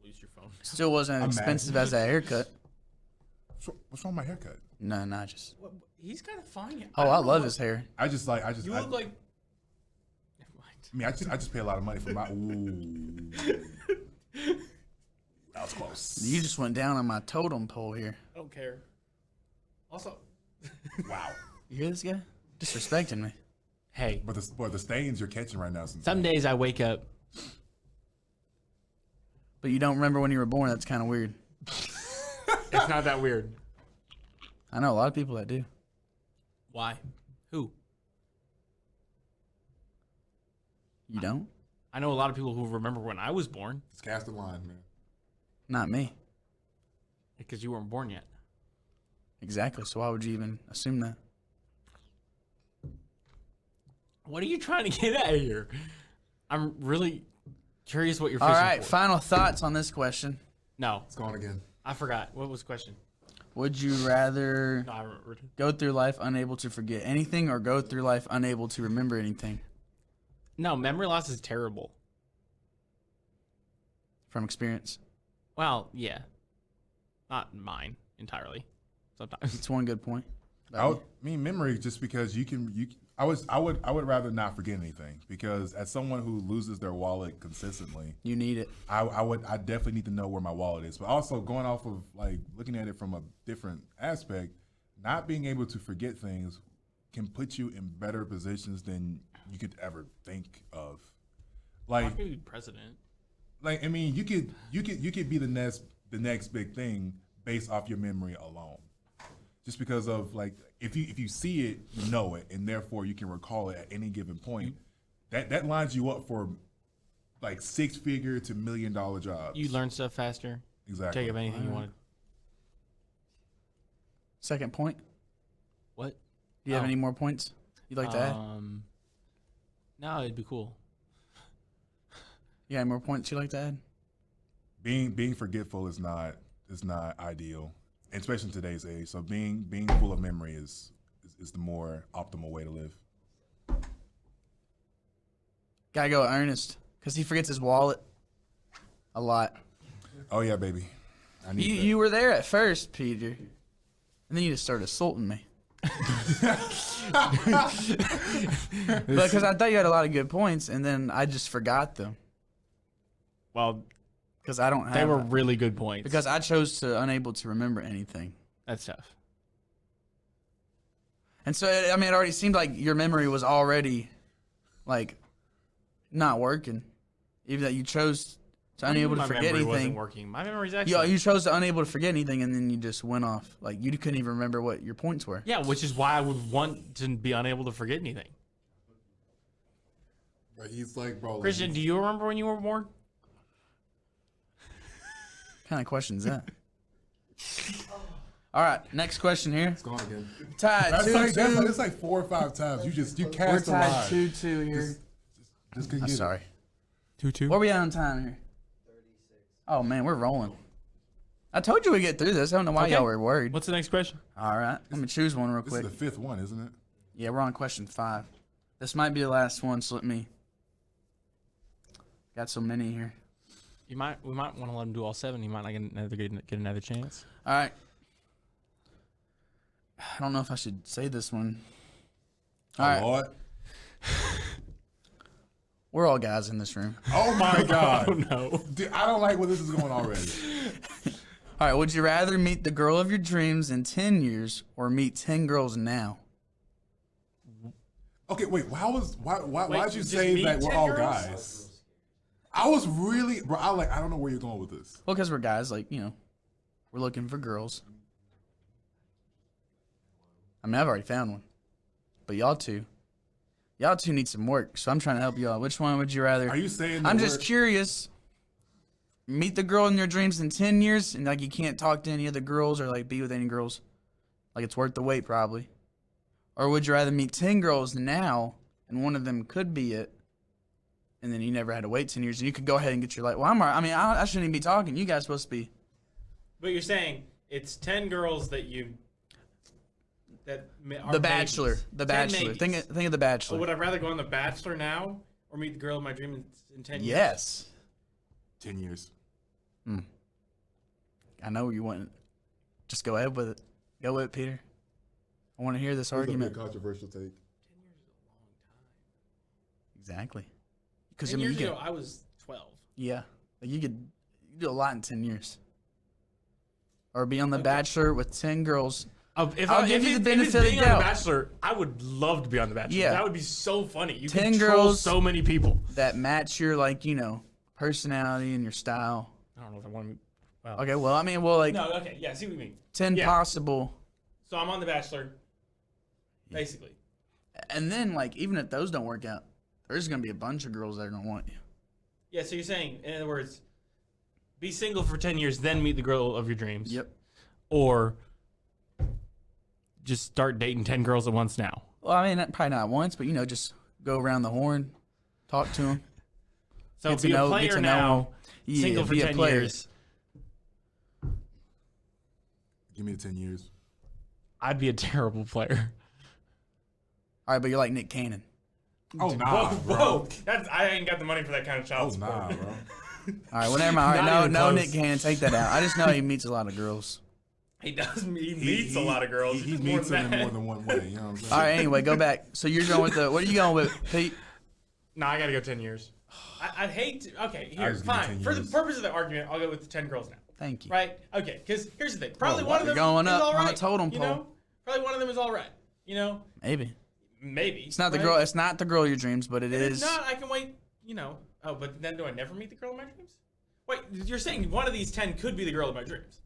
Lose your phone. Still wasn't as expensive as that haircut. What's wrong with my haircut? No, not just. He's kind of fine. Oh, I love his hair. You look like. Never mind. I mean, I just pay a lot of money for my. Ooh. That was close. You just went down on my totem pole here. I don't care. Also, Wow. You hear this guy? Disrespecting me. hey, But the stains you're catching right now. Is some days I wake up. But you don't remember when you were born. That's kind of weird. It's not that weird. I know a lot of people that do. Why? Who? You don't? I know a lot of people who remember when I was born Just cast a line, man. Not me. because you weren't born yet. Exactly. So why would you even assume that? What are you trying to get at here? I'm really curious what you're All fishing right. for. Final thoughts on this question. No, It's gone again. I forgot. What was the question? Would you rather No, I remembered. go through life unable to forget anything or go through life unable to remember anything No, memory loss is terrible. from experience? Well, yeah. Not mine entirely. Sometimes. It's one good point. I mean, memory, just because I would rather not forget anything, because as someone who loses their wallet consistently, You need it. I definitely need to know where my wallet is. But also going off of like looking at it from a different aspect, not being able to forget things can put you in better positions than you could ever think of. I Like, could be president. I mean, you could be the next big thing based off your memory alone. Just because of like, if you see it, you know it, and therefore you can recall it at any given point. That lines you up for like 6-figure to $1 million jobs. You learn stuff faster. Exactly. Take up anything you want. Second point. What? Do you have Oh. any more points you'd like to add? No, it'd be cool. You got any more points you'd like to add? being forgetful is not ideal, and especially in today's age. So being full of memory is the more optimal way to live. Gotta go Ernest, because he forgets his wallet a lot. Oh yeah, baby. I need that. You were there at first, Peter, and then you just started assaulting me. Because I thought you had a lot of good points, and then I just forgot them. Well, Because I don't have. they were really good points. Because I chose to unable to remember anything. that's tough. And so, I mean, it already seemed like your memory was already, like, not working. Even that you chose to unable to forget My memory wasn't anything. working. My memory's excellent. You chose to unable to forget anything, and then you just went off. Like, you couldn't even remember what your points were. Yeah, which is why I would want to be unable to forget anything. But he's like, bro. Christian, do you remember when you were born? What kind of question is that? All right, next question here. It's gone again. Tied That's 2-2. it's like 4 or 5 times. You We're cast a tied line. 2-2 here. Just couldn't I'm get sorry. 2-2. Where we at on time here? 36. Oh, man, we're rolling. I told you we'd get through this. I don't know why Okay. y'all were worried. What's the next question? All right, let me choose one real This quick. is the 5th one, isn't it? Yeah, we're on question 5. This might be the last one, so let me. Got so many here. We might want to let him do all 7. He might not get another chance. All right. I don't know if I should say this one. All right, Lord. we're all guys in this room. Oh my God. Oh no. Dude, I don't like where this is going already. All right, would you rather meet the girl of your dreams in 10 years or meet 10 girls now? Okay, wait. Why'd you just say meet that we're 10 all girls? guys? I was really, bro. I don't know where you're going with this. Well, because we're guys, like, we're looking for girls. I mean, I've already found one. But y'all two need some work, so I'm trying to help you out. Which one would you rather? Are you saying? I'm just curious. Meet the girl in your dreams in 10 years, and, like, you can't talk to any other girls or, like, be with any girls. Like, it's worth the wait, probably. Or would you rather meet 10 girls now, and one of them could be it, and then you never had to wait 10 years, and you could go ahead and get your life. Well, I shouldn't even be talking. You guys supposed to be. But you're saying it's 10 girls that are The Bachelor. maybes. The 10 Bachelor. maybes. Think of The So Bachelor. would I rather go on The Bachelor now or meet the girl of my dream in 10 years? Yes. 10 years. I know you want. Just go ahead with it. Go with it, Peter. I want to hear this argument. Controversial take. 10 years is a long time. Exactly. Because 10 you years get, ago, I was 12. yeah, like you do a lot in 10 years. Or be on The Bachelor with 10 girls. If I'll give you the benefit of the being on doubt. The Bachelor, I would love to be on The Bachelor. Yeah. That would be so funny. You 10 can troll girls. so many people. That match your, like, personality and your style. I don't know if I want to. Well, Okay, well, like, no, okay, yeah, I see what you mean. 10 yeah. possible. So I'm on The Bachelor, basically. And then, like, even if those don't work out, there's going to be a bunch of girls that are going to want you. Yeah, so you're saying, in other words, be single for 10 years, then meet the girl of your dreams. Yep. Or just start dating 10 girls at once now. Well, I mean, probably not once, but, just go around the horn, talk to them. So Get to be know- a get player to know now, 'em. Yeah, single for be a 10 player. years. Give me the 10 years. I'd be a terrible player. All right, but you're like Nick Cannon. Oh, nah, bro. I ain't got the money for that kind of Oh, child support. nah, bro. All right, well, never mind. All Not right, even no, close. Nick Cannon, take that out. I just know he meets a lot of girls. He does. He meets a lot of girls. He It's more meets them than in that. more than one way. You know what I'm saying? All right, anyway, go back. So you're going with what are you going with, Pete? No, I gotta go 10 years. I'd hate to. Okay, I here, just give you fine. 10 For the years. purpose of the argument, I'll go with the 10 girls now. Thank you. Right? Okay, because here's the thing. Probably Bro, one of you're them going is up all on a right. totem You pole. know? Probably one of them is all right. Maybe. Maybe. It's not the right? girl. It's not the girl of your dreams, but it If is. it's not, I can wait. Oh, but then do I never meet the girl of my dreams? Wait, you're saying one of these 10 could be the girl of my dreams?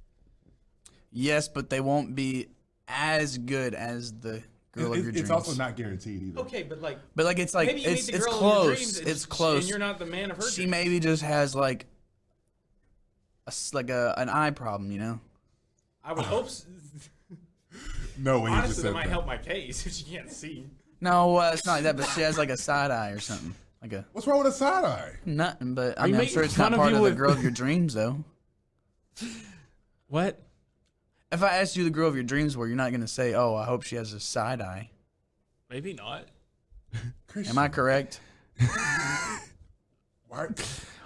Yes, but they won't be as good as the girl of your dreams. It's also not guaranteed either. Okay, but like, But like it's like maybe you it's meet the girl close. of your dreams. It's close. And you're not the man of her She dreams. maybe just has like an eye problem, I would hope. No way. You just Honestly, said that might that. help my case if she can't see. No, it's not like that. But she has like a side eye or something. Like a What's wrong with a side eye? nothing, but I Are you mean, I'm making sure it's fun not of part you of the with- girl of your dreams, though. What? If I asked you the girl of your dreams were, you're not gonna say, "Oh, I hope she has a side eye." Maybe not. Am I correct? Why?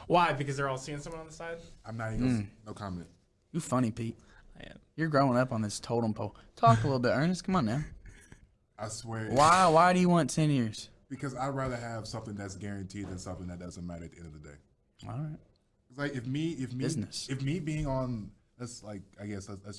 Why? Because they're all seeing someone on the side? I'm not even. No comment. You funny, Pete. I am. You're growing up on this totem pole. Talk a little bit, Ernest. Come on now. I swear. Why? Why do you want 10 years? Because I'd rather have something that's guaranteed than something that doesn't matter at the end of the day. All right. It's like if me Business. if me being on let's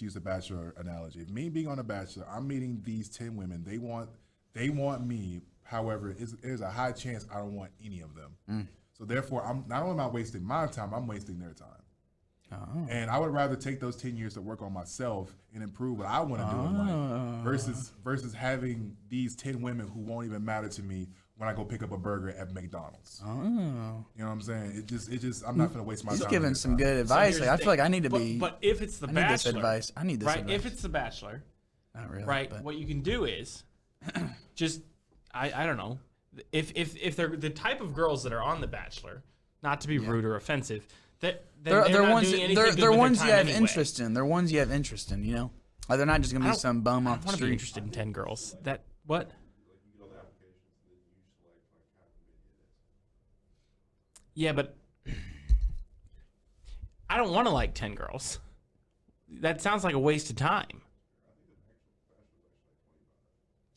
use the Bachelor analogy. If me being on a Bachelor, I'm meeting these 10 women. They want me. However, there's a high chance I don't want any of them. So therefore, I'm not only am I wasting my time, I'm wasting their time. Oh. And I would rather take those 10 years to work on myself and improve what I want to do in life versus having these 10 women who won't even matter to me when I go pick up a burger at McDonald's. Oh. You know what I'm saying? It just I'm not going to waste my He's time. giving on some their time. good advice. here's Like, I the feel like thing. I need to be. But if it's the I need this Bachelor, advice. I need this right? advice. If it's the Bachelor, Not really. right? But What you can do is just I don't know. If they're the type of girls that are on the Bachelor, not to be rude or offensive, that they're not ones. doing anything good They're with ones their you time have anyway. interest in. They're ones you have interest in. You know, like they're not just gonna I be don't- some bum I off the want to be street. interested in 10 girls. That what? Yeah, but I don't want to like 10 girls. That sounds like a waste of time.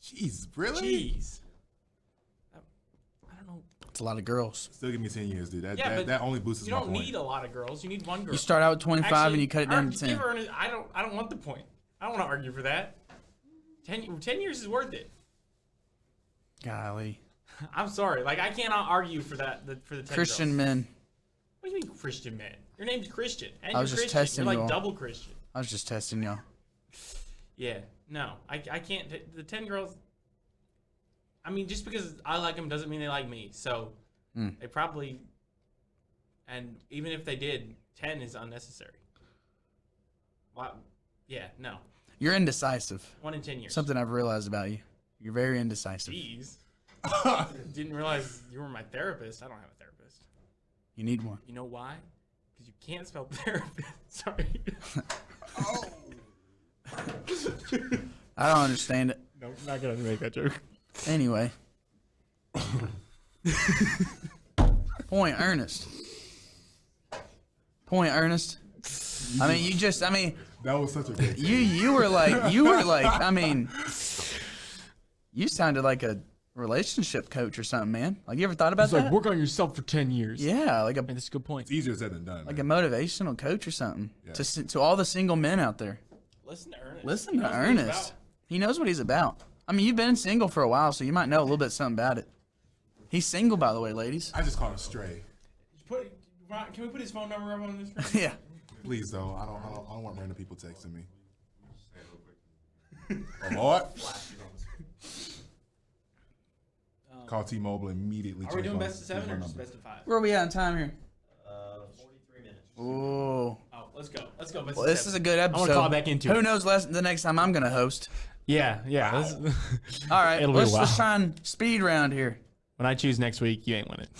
Jeez, really? Jeez. I don't know. It's a lot of girls. Still give me 10 years, dude. Yeah, but That only boosts You my don't point. need a lot of girls. You need one girl. You start out with 25 Actually, and you cut it down to give 10. her I don't want the point. I don't want to argue for that. 10 years is worth it. Golly, I'm sorry. Like I cannot argue for that for the 10 Christian girls. men. What do you mean Christian man? Your name's Christian. And I was you're just Christian. testing You're you like all. double Christian. I was just testing y'all. Yeah. No. I can't the 10 girls I mean just because I like them doesn't mean they like me. So they probably and even if they did, 10 is unnecessary. Wow. Yeah, no. You're indecisive. 1 in 10 years. Something I've realized about you. You're very indecisive. Jeez. Didn't realize you were my therapist. I don't have a therapist. You need one. You know why? Because you can't spell therapist. Sorry. I don't understand it. No, I'm not going to make that joke. Anyway. Point Ernest. Point Ernest. I mean, That was such a good you were like, I mean, you sounded like a relationship coach or something, man. Like, you ever thought about It's that? like, work on yourself for 10 years. Yeah, like a That's a good point. It's easier said than done. like a man. motivational coach or something. Yeah. To all the single men out there. Listen to Ernest. Listen He to knows what he's Ernest. about. He knows what he's about. I mean, you've been single for a while, so you might know a little bit something about it. He's single, by the way, ladies. I just called him stray. Can we put his phone number up on this screen? Yeah. Please though. I don't want random people texting me. Oh, Lord. Call T-Mobile immediately. Are we change doing my- best of 7 change or my just number. best of 5? Where are we at in time here? 43 minutes. Ooh. Oh, let's go. Let's go. Best Well, of this 7. is a good I episode. want to call back into Who it. knows the next time I'm going to host. Yeah. All right, It'll be a let's while. try and speed round here. When I choose next week, you ain't win it.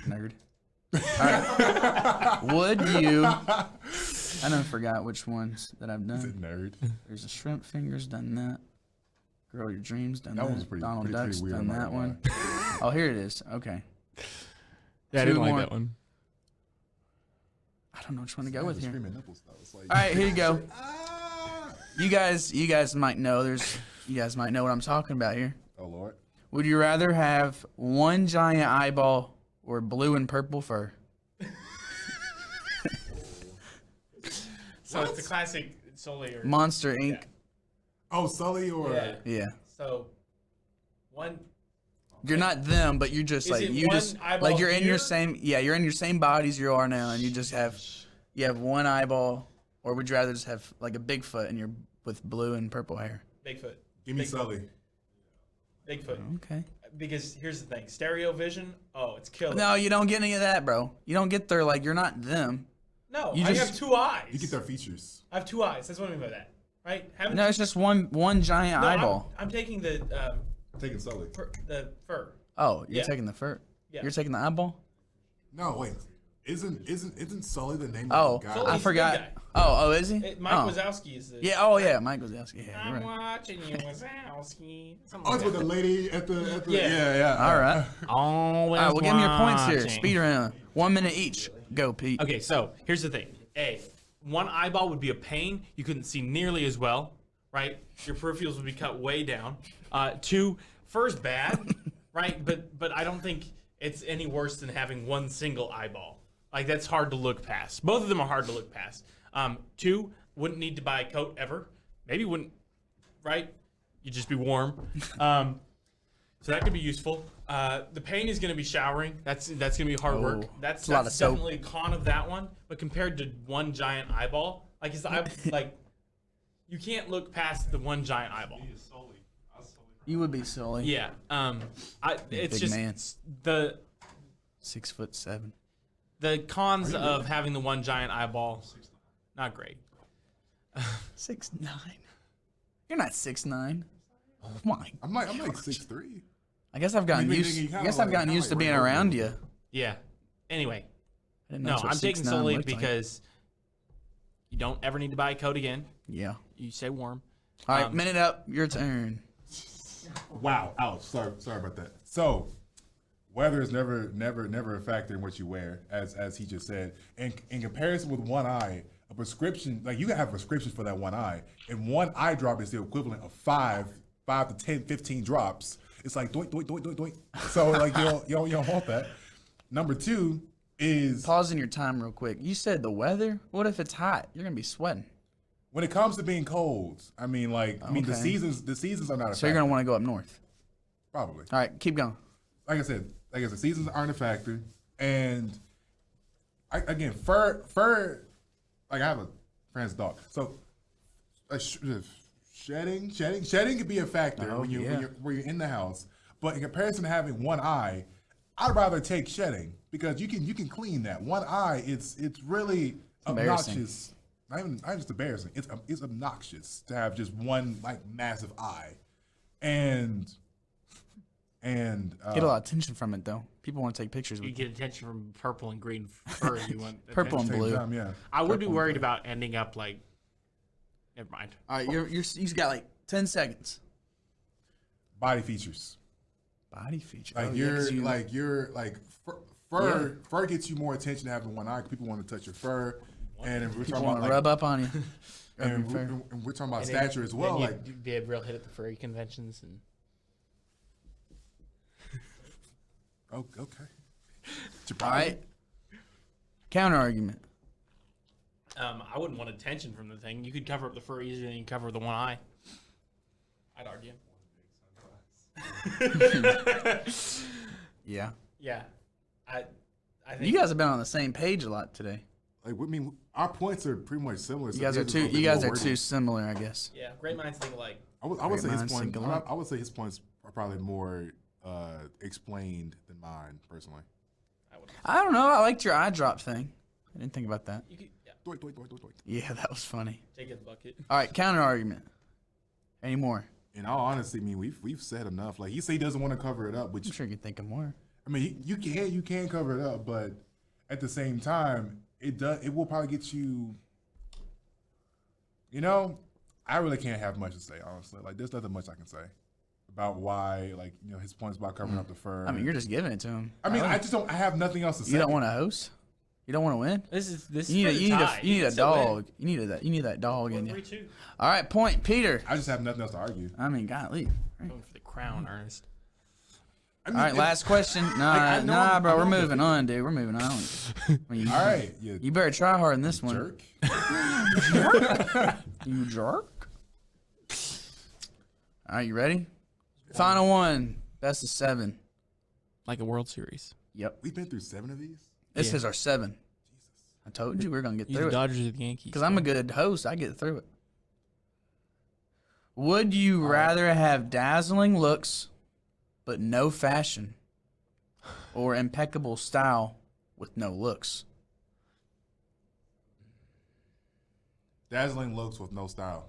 Nerd. All right. Would you... I done forgot which ones that I've Is done. it nerd? There's a shrimp fingers, done that. Girl Your Dreams, done that. That one's pretty- Donald pretty Duck's weird, done I'm not that gonna one. Oh, here it is. Okay. Yeah, I Two didn't like more. that one. I don't know which one to go with here. Screaming nipples though. It's like, All right, here you go. Ah! You guys might know. You guys might know what I'm talking about here. Oh Lord. Would you rather have one giant eyeball or blue and purple fur? So it's a classic Sully or Monster Inc. Oh, Sully or Yeah. Yeah. So one. You're not them, but you're just Is like it you one just eyeball like you're in your here? same you're in your same bodies you are now, and you just have one eyeball, or would you rather just have like a Bigfoot and you're with blue and purple hair? Bigfoot. give me Bigfoot. Sully. Bigfoot. Okay. Because here's the thing: stereo vision. Oh, it's killer. No, you don't get any of that, bro. You don't get their like you're not them. No, You I just- have 2 eyes. You get their features. I have 2 eyes. That's what I mean by that, right? No, it's just one giant No, eyeball. I'm taking the I'm taking Sully. the fur. Oh, you're Yeah. taking the fur. Yeah. You're taking the eyeball. No, wait. Isn't Sully the name Oh, of the guy? Sully- I He's the forgot. big guy. Oh, is he? Mike oh. Wazowski is the. Yeah. Oh, yeah. Mike Wazowski. Yeah, you're I'm right. watching you, Wazowski. Something Oh, like it's with that. the lady at the Yeah. yeah. All right. Always All right. Well, give me your points here. watching. Speed round. 1 minute each. Go, Pete. Okay, so here's the thing. One eyeball would be a pain. You couldn't see nearly as well, right? Your peripherals would be cut way down. Two, fur's bad, right? But I don't think it's any worse than having one single eyeball. Like, that's hard to look past. Both of them are hard to look past. Two, wouldn't need to buy a coat ever. Maybe wouldn't, right? You'd just be warm. So that could be useful. The pain is going to be showering. That's going to be hard work. Oh, That's a lot of soap. definitely a con of that one. But compared to one giant eyeball, you can't look past the one giant eyeball. You would be Sully. Yeah. It's big just man. the 6'7". the cons of having the one giant eyeball. Not great. 6'9". You're not 6'9". Oh my. I'm like 6'3". I guess I've gotten You used. kinda I guess I've like- gotten kinda used to like being right over around me. you. Yeah. Anyway, I didn't know no, that's what I'm taking 6'9" Sully looked like. because you don't ever need to buy a coat again. Yeah. You stay warm. All right, minute up. Your turn. Wow. Ouch. Sorry about that. So, weather is never a factor in what you wear, as he just said. And in comparison with one eye, a prescription, like you can have prescriptions for that one eye, and one eye drop is the equivalent of 5 to 10, 15 drops. It's like doink, doink, doink, doink, doink. So like you don't want that. Number two is Pausing your time real quick. You said the weather. What if it's hot? You're gonna be sweating. when it comes to being cold. I mean, the Okay. seasons are not a So you're factor. gonna want to go up north. Probably. All right, keep going. Like I said, seasons aren't a factor, and again, fur. Like I have a friend's dog, so shedding could be a factor Oh, when yeah. you're in the house. But in comparison to having one eye, I'd rather take shedding because you can clean that one eye. It's really embarrassing. obnoxious. Not just embarrassing. It's obnoxious to have just one like massive eye, and Get a lot of attention from it though. People want to take pictures You with you. get attention from purple and green fur. You want Purple and attention. blue. time, yeah. I would be Purple and worried blue. about ending up like. Never mind. All right, you've got like 10 seconds. Body features. Body feature. Like Oh, yeah, 'cause fur gets you more attention having one eye. People want to touch your fur, and if we're people talking want about to rub up on you. Rub and your fur. we're talking about And stature then- as well. then Like you'd be a real hit at the furry conventions and. okay, All right. Counter argument. I wouldn't want attention from the thing. You could cover up the fur easier than you cover the one eye. I'd argue. Yeah. Yeah, I think You guys have been on the same page a lot today. I mean, our points are pretty much similar. You guys are too similar, I guess. Yeah, great minds think alike. I would Great say his minds points. think alike. I would say his points are probably more explained than mine personally. I don't know. I liked your eye drop thing. I didn't think about that. You could Doink, doink, doink, doink, doink. Yeah, that was funny. take it the bucket. All right, counter argument. Any more? In all honesty, I mean, we've said enough. Like he said, he doesn't want to cover it up, I'm which sure you can think of more. I mean, you can cover it up, but at the same time, it will probably get you. You know, I really can't have much to say, honestly. Like, there's nothing much I can say about why, like, his points about covering up the fur. I mean, you're just giving it to him. I mean, I just don't. I have nothing else to say. You don't want to host? You don't want to win? This is You need a still win. dog. You need that dog in you. 3-2. All right, point Peter. I just have nothing else to argue. I mean, golly. Going for the crown, Ernest. I mean, All right, if- last question. I know Bro, I'm we're not moving on, dude. We're moving on. I mean, All right, you You better try hard in this one. jerk. You jerk. All right, you ready? Final one. Best of 7. Like a World Series. Yep. We've been through 7 of these. This Yeah. is our 7. I told you we're going to get You through the it. Dodgers or the Yankees? Because I'm a good host. I get through it. Would you rather have dazzling looks but no fashion, or impeccable style with no looks? Dazzling looks with no style.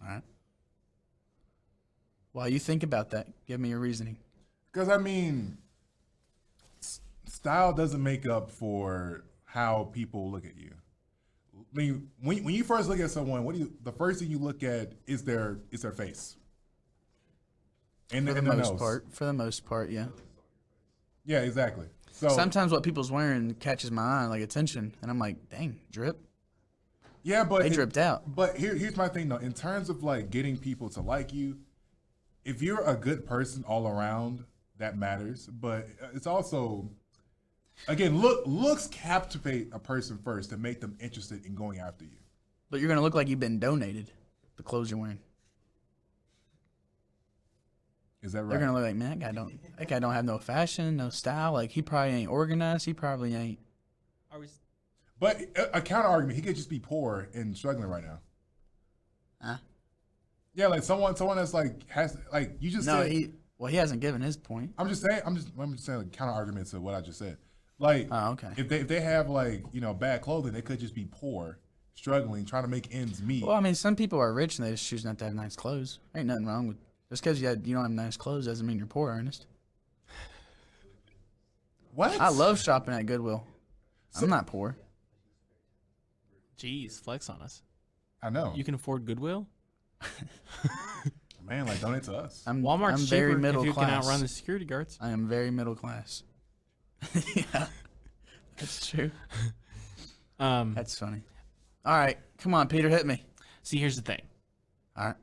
All right. While you think about that, give me your reasoning. Because I mean, style doesn't make up for how people look at you. I mean, when you first look at someone, the first thing you look at is their face. And For the their most nose. part. For the most part, yeah. Yeah, exactly. So Sometimes what people's wearing catches my eye, like attention, and I'm like, dang, drip. yeah, but They dripped out. But here's my thing though. In terms of like getting people to like you, if you're a good person all around, that matters. But it's also, again, looks captivate a person first to make them interested in going after you. But you're gonna look like you've been donated. The clothes you're wearing. Is that right? They're gonna look like, man, that guy don't have no fashion, no style. Like he probably ain't organized. He probably ain't. But a counter argument, he could just be poor and struggling right now. Huh? Yeah, like someone that's like has like you just No, said. he hasn't given his point. I'm just saying like counter arguments to what I just said. Like, Oh, okay. if they have like bad clothing, they could just be poor, struggling, trying to make ends meet. Well, I mean, some people are rich and they just choose not to have nice clothes. Ain't nothing wrong with just because you don't have nice clothes doesn't mean you're poor, Ernest. What? I love shopping at Goodwill. I'm not poor. Jeez, flex on us. I know. You can afford Goodwill? Man, like donate to us. Walmart's I'm very cheaper middle if you class. can outrun the security guards. I am very middle class. Yeah, that's true. That's funny. All right, come on, Peter, hit me. See, here's the thing. All right.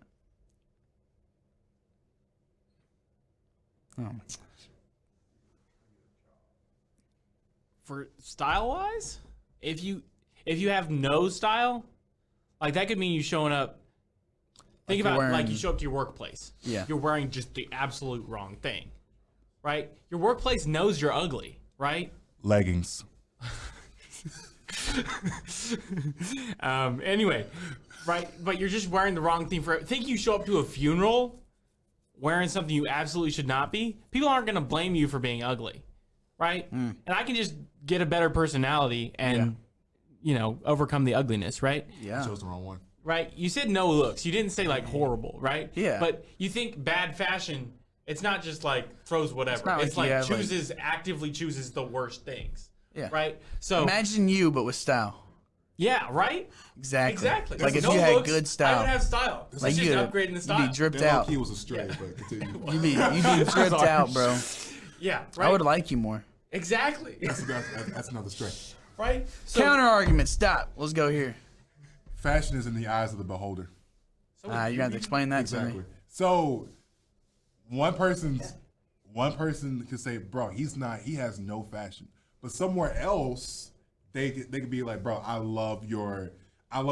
Oh my gosh. For style-wise, if you have no style, like that could mean you showing up. Think Like you're about like wearing- you show up to your workplace. Yeah. You're wearing just the absolute wrong thing, right? Your workplace knows you're ugly, right? Leggings. Anyway, right? But you're just wearing the wrong thing for. Think you show up to a funeral wearing something you absolutely should not be. People aren't gonna blame you for being ugly, right? And I can just get a better personality and overcome the ugliness, right? Yeah. Chose the wrong one. Right? You said no looks. You didn't say like horrible, right? Yeah. But you think bad fashion, it's not just like throws whatever. not It's like like, you have, actively chooses the worst things. Yeah. Right? So Imagine you, but with style. yeah, right? Exactly. Exactly. Like if No you had looks, good style. I would have style. It's like just you'd upgrading the style. You'd be dripped That out. low-key was a stray, but continue. You'd be dripped out, bro. Yeah, right? I would like you more. Exactly. That's another stray. Right? So, Counter argument. Stop. Let's go here. Fashion is in the eyes of the beholder. so You're gonna have to explain that to Exactly. me. So one person could say, bro, he has no fashion. But somewhere else, they could be like, bro, I love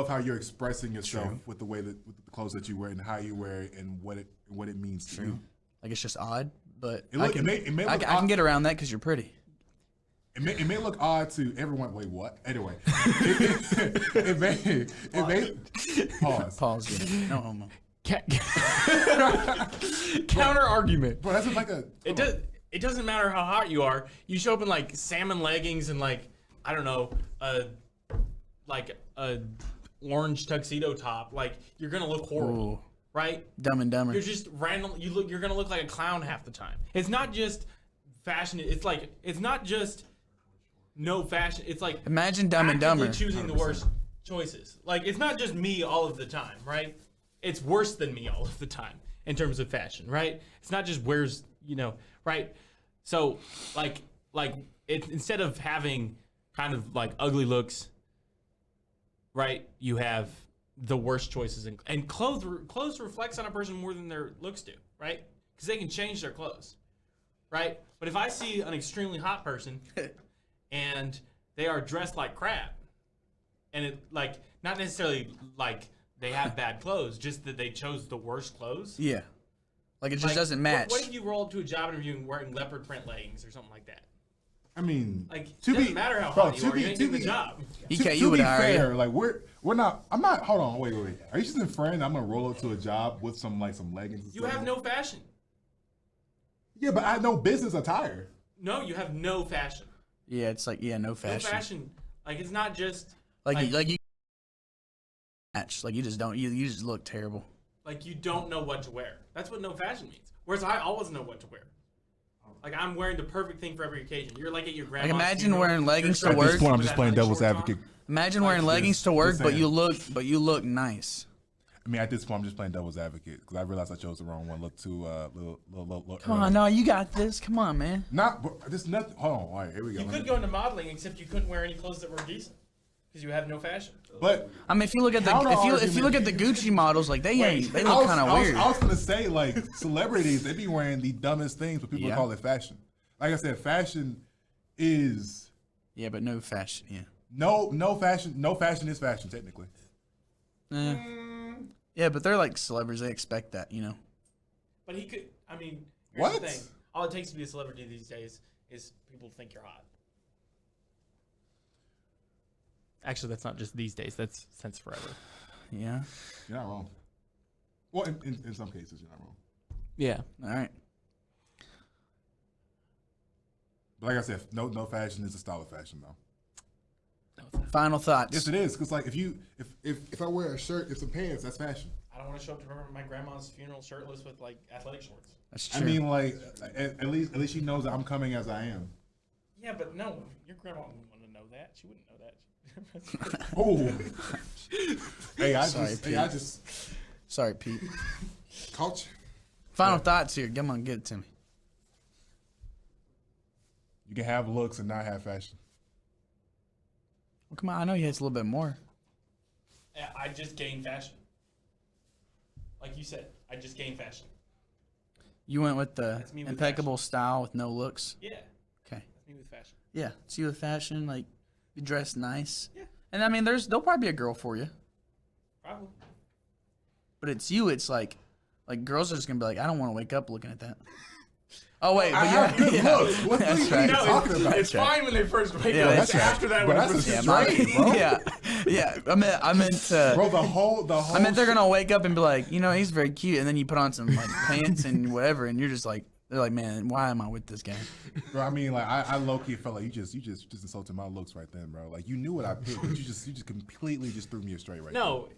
how you're expressing yourself with the clothes that you wear and how you wear it and what it means to you. Like it's just odd, but It look- I may I look can odd- get around that because you're pretty. It may look odd to everyone. Wait, what? Anyway, it may pause. Pause. Yeah. No homo. counter argument. Bro, that's like a. It doesn't matter how hot you are. You show up in like salmon leggings and like I don't know, like a orange tuxedo top. Like you're gonna look horrible, Ooh. right? Dumb and Dumber. You're just random. You're gonna look like a clown half the time. It's not just fashion. It's not just no fashion. It's like Imagine Dumb and actively Dumber. choosing the worst choices. Like it's not just me all of the time, right? It's worse than me all of the time in terms of fashion, right? It's not just right? So like it instead of having kind of like ugly looks, right? You have the worst choices and clothes reflects on a person more than their looks do, right? Because they can change their clothes, right? But if I see an extremely hot person and they are dressed like crap, and it like not necessarily like they have bad clothes, just that they chose the worst clothes. Yeah. Like it just Like, doesn't match. What if you roll up to a job interview wearing leopard print leggings or something like that? I mean, Like it doesn't matter how hot you are, you ain't getting the job. EKU to would be hire you. fair, like we're not. I'm not. Hold on. Wait. Are you just in friend? I'm gonna roll up to a job with some leggings. And You stuff? have no fashion. Yeah, but I know business attire. No, you have no fashion. Yeah, it's like no No fashion. fashion. Like it's not just Like you match. Like you just don't. You just look terrible. Like, you don't know what to wear. That's what no fashion means. Whereas I always know what to wear. Like, I'm wearing the perfect thing for every occasion. You're like at your grandma's imagine funeral, wearing leggings you're to At this work. point, I'm with just that playing nice devil's shorts on. advocate. Imagine wearing Just- leggings to work, just but saying. you look nice. I mean, at this point, I'm just playing devil's advocate because I realized I chose the wrong one. Look too little. Come on, no, you got this. Come on, man. Not. There's nothing. Hold on. All right, here we go. You could go into modeling, except you couldn't wear any clothes that were decent because you have no fashion. But I mean, if you look at the if you look at the Gucci models, like they look kind of weird. I was gonna say like celebrities, they be wearing the dumbest things, but people Yeah. call it fashion. Like I said, fashion is Yeah, but no fashion. Yeah. no fashion. No fashion is fashion technically. Eh. Yeah, but they're like celebrities. They expect that, you know. But he could. I mean, here's What? the thing. All it takes to be a celebrity these days is people think you're hot. Actually, that's not just these days. That's since forever. Yeah. You're not wrong. Well, in some cases, you're not wrong. Yeah. All right. But like I said, no fashion is a style of fashion though. Final thoughts. Yes, it is. Because like if I wear a shirt and some pants, that's fashion. I don't want to show up to my grandma's funeral shirtless with like athletic shorts. That's true. I mean, like at least she knows that I'm coming as I am. Yeah, but no, your grandma wouldn't want to know that. She wouldn't know that. Oh. Hey, I Sorry, just Pete. Sorry, Pete. caught you. Final thoughts here. Come on, get it to me. You can have looks and not have fashion. Well, come on. I know he has a little bit more. Yeah, I just gained fashion. Like you said, I just gained fashion. You went with the That's me with impeccable style with no looks. Yeah, Okay. that's me with fashion. Yeah. It's you with fashion. Like you dress nice. Yeah. And I mean, there'll probably be a girl for you, Probably. but it's you. It's like girls are just gonna be like, I don't want to wake up looking at that. Oh wait, but I have good looks. What That's are you right. talking about? It's fine when they first wake Yeah, up. that's It's right. after that But when that's it's a Yeah, straight, bro. yeah. I meant Bro, the whole. I meant they're gonna wake up and be like, you know, he's very cute, and then you put on some like pants and whatever, and you're just like, they're like, man, why am I with this guy? Bro, I mean, like I low key felt like you just insulted my looks right then, bro. Like you knew what I picked, but you just completely just threw me astray right No,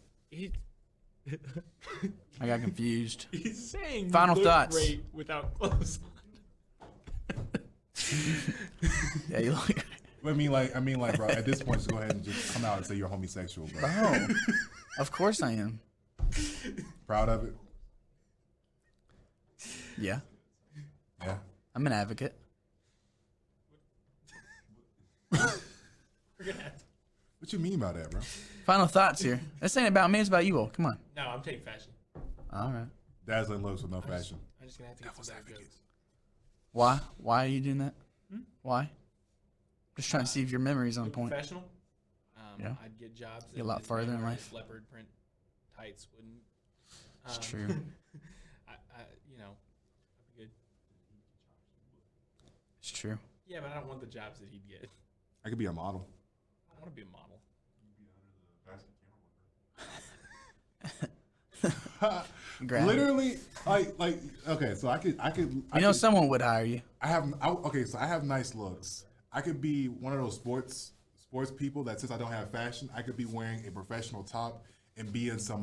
I got confused. he's saying Final you look thoughts. great without clothes on. Yeah, you look. there. I mean, like, bro. At this point, just go ahead and just come out and say you're homosexual, bro. Oh, of course I am. Proud of it. Yeah, Yeah. I'm an advocate. We're gonna have to. What you mean by that, bro? Final thoughts here. This ain't about me. It's about you all. Come on. No, I'm taking fashion. All right. Dazzling looks with no fashion. I'm just gonna have to get some better jokes. Why? Why are you doing that? Why? Just trying to see if your memory's on Look point. professional. Yeah. I'd get jobs. Get a lot that farther in wear life. Leopard print tights wouldn't. It's true. I, you know, I'd be good. It's true. Yeah, but I don't want the jobs that he'd get. I could be a model. I want to be a model. Grab it. Literally, like. Okay, so I could. You know, someone would hire you. Okay, so I have nice looks. I could be one of those sports people that since I don't have fashion, I could be wearing a professional top and be in some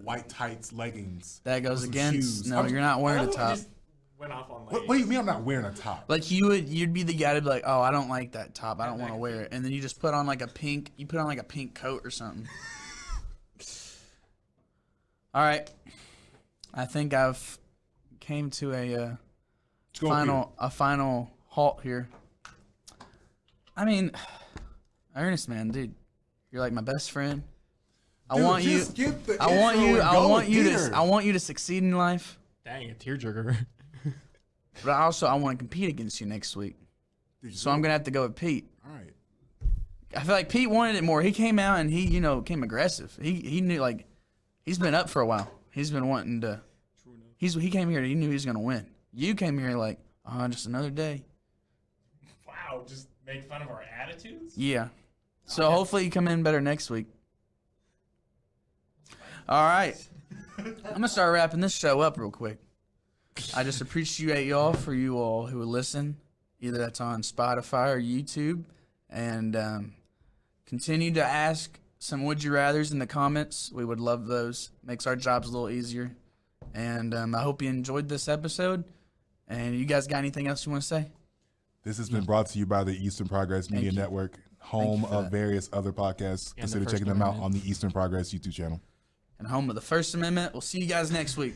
white tights leggings. That goes with some against. shoes. No, you're not wearing a I top. just went off on What do you mean I'm not wearing a top? Like you'd be the guy to be like, oh, I don't like that top. I don't want to wear it. And then you just put on like a pink. You put on like a pink coat or something. All right. I think I've came to a Go, final halt here. I mean, Ernest, man, dude, you're like my best friend. I Dude, want you. just get the I want intro you. and I go want you here. to. I want you to succeed in life. Dang, a tearjerker. But I want to compete against you next week. Dude, So I'm gonna have to go with Pete. all right. I feel like Pete wanted it more. He came out and he, came aggressive. He knew, like, he's been up for a while. He's been wanting to. He came here. He knew he was gonna win. You came here like, oh, just another day. Wow, just make fun of our attitudes? Yeah. So hopefully you come in better next week. All right. I'm gonna start wrapping this show up real quick. I just appreciate y'all for you all who listen, either that's on Spotify or YouTube, and continue to ask some would you rathers in the comments. We would love those. Makes our jobs a little easier. And I hope you enjoyed this episode. And you guys got anything else you want to say? This has been brought to you by the Eastern Progress Media you. Network, home for of that. various other podcasts. And the Consider First checking them out Amendment. on the Eastern Progress YouTube channel. And home of the First Amendment. We'll see you guys next week.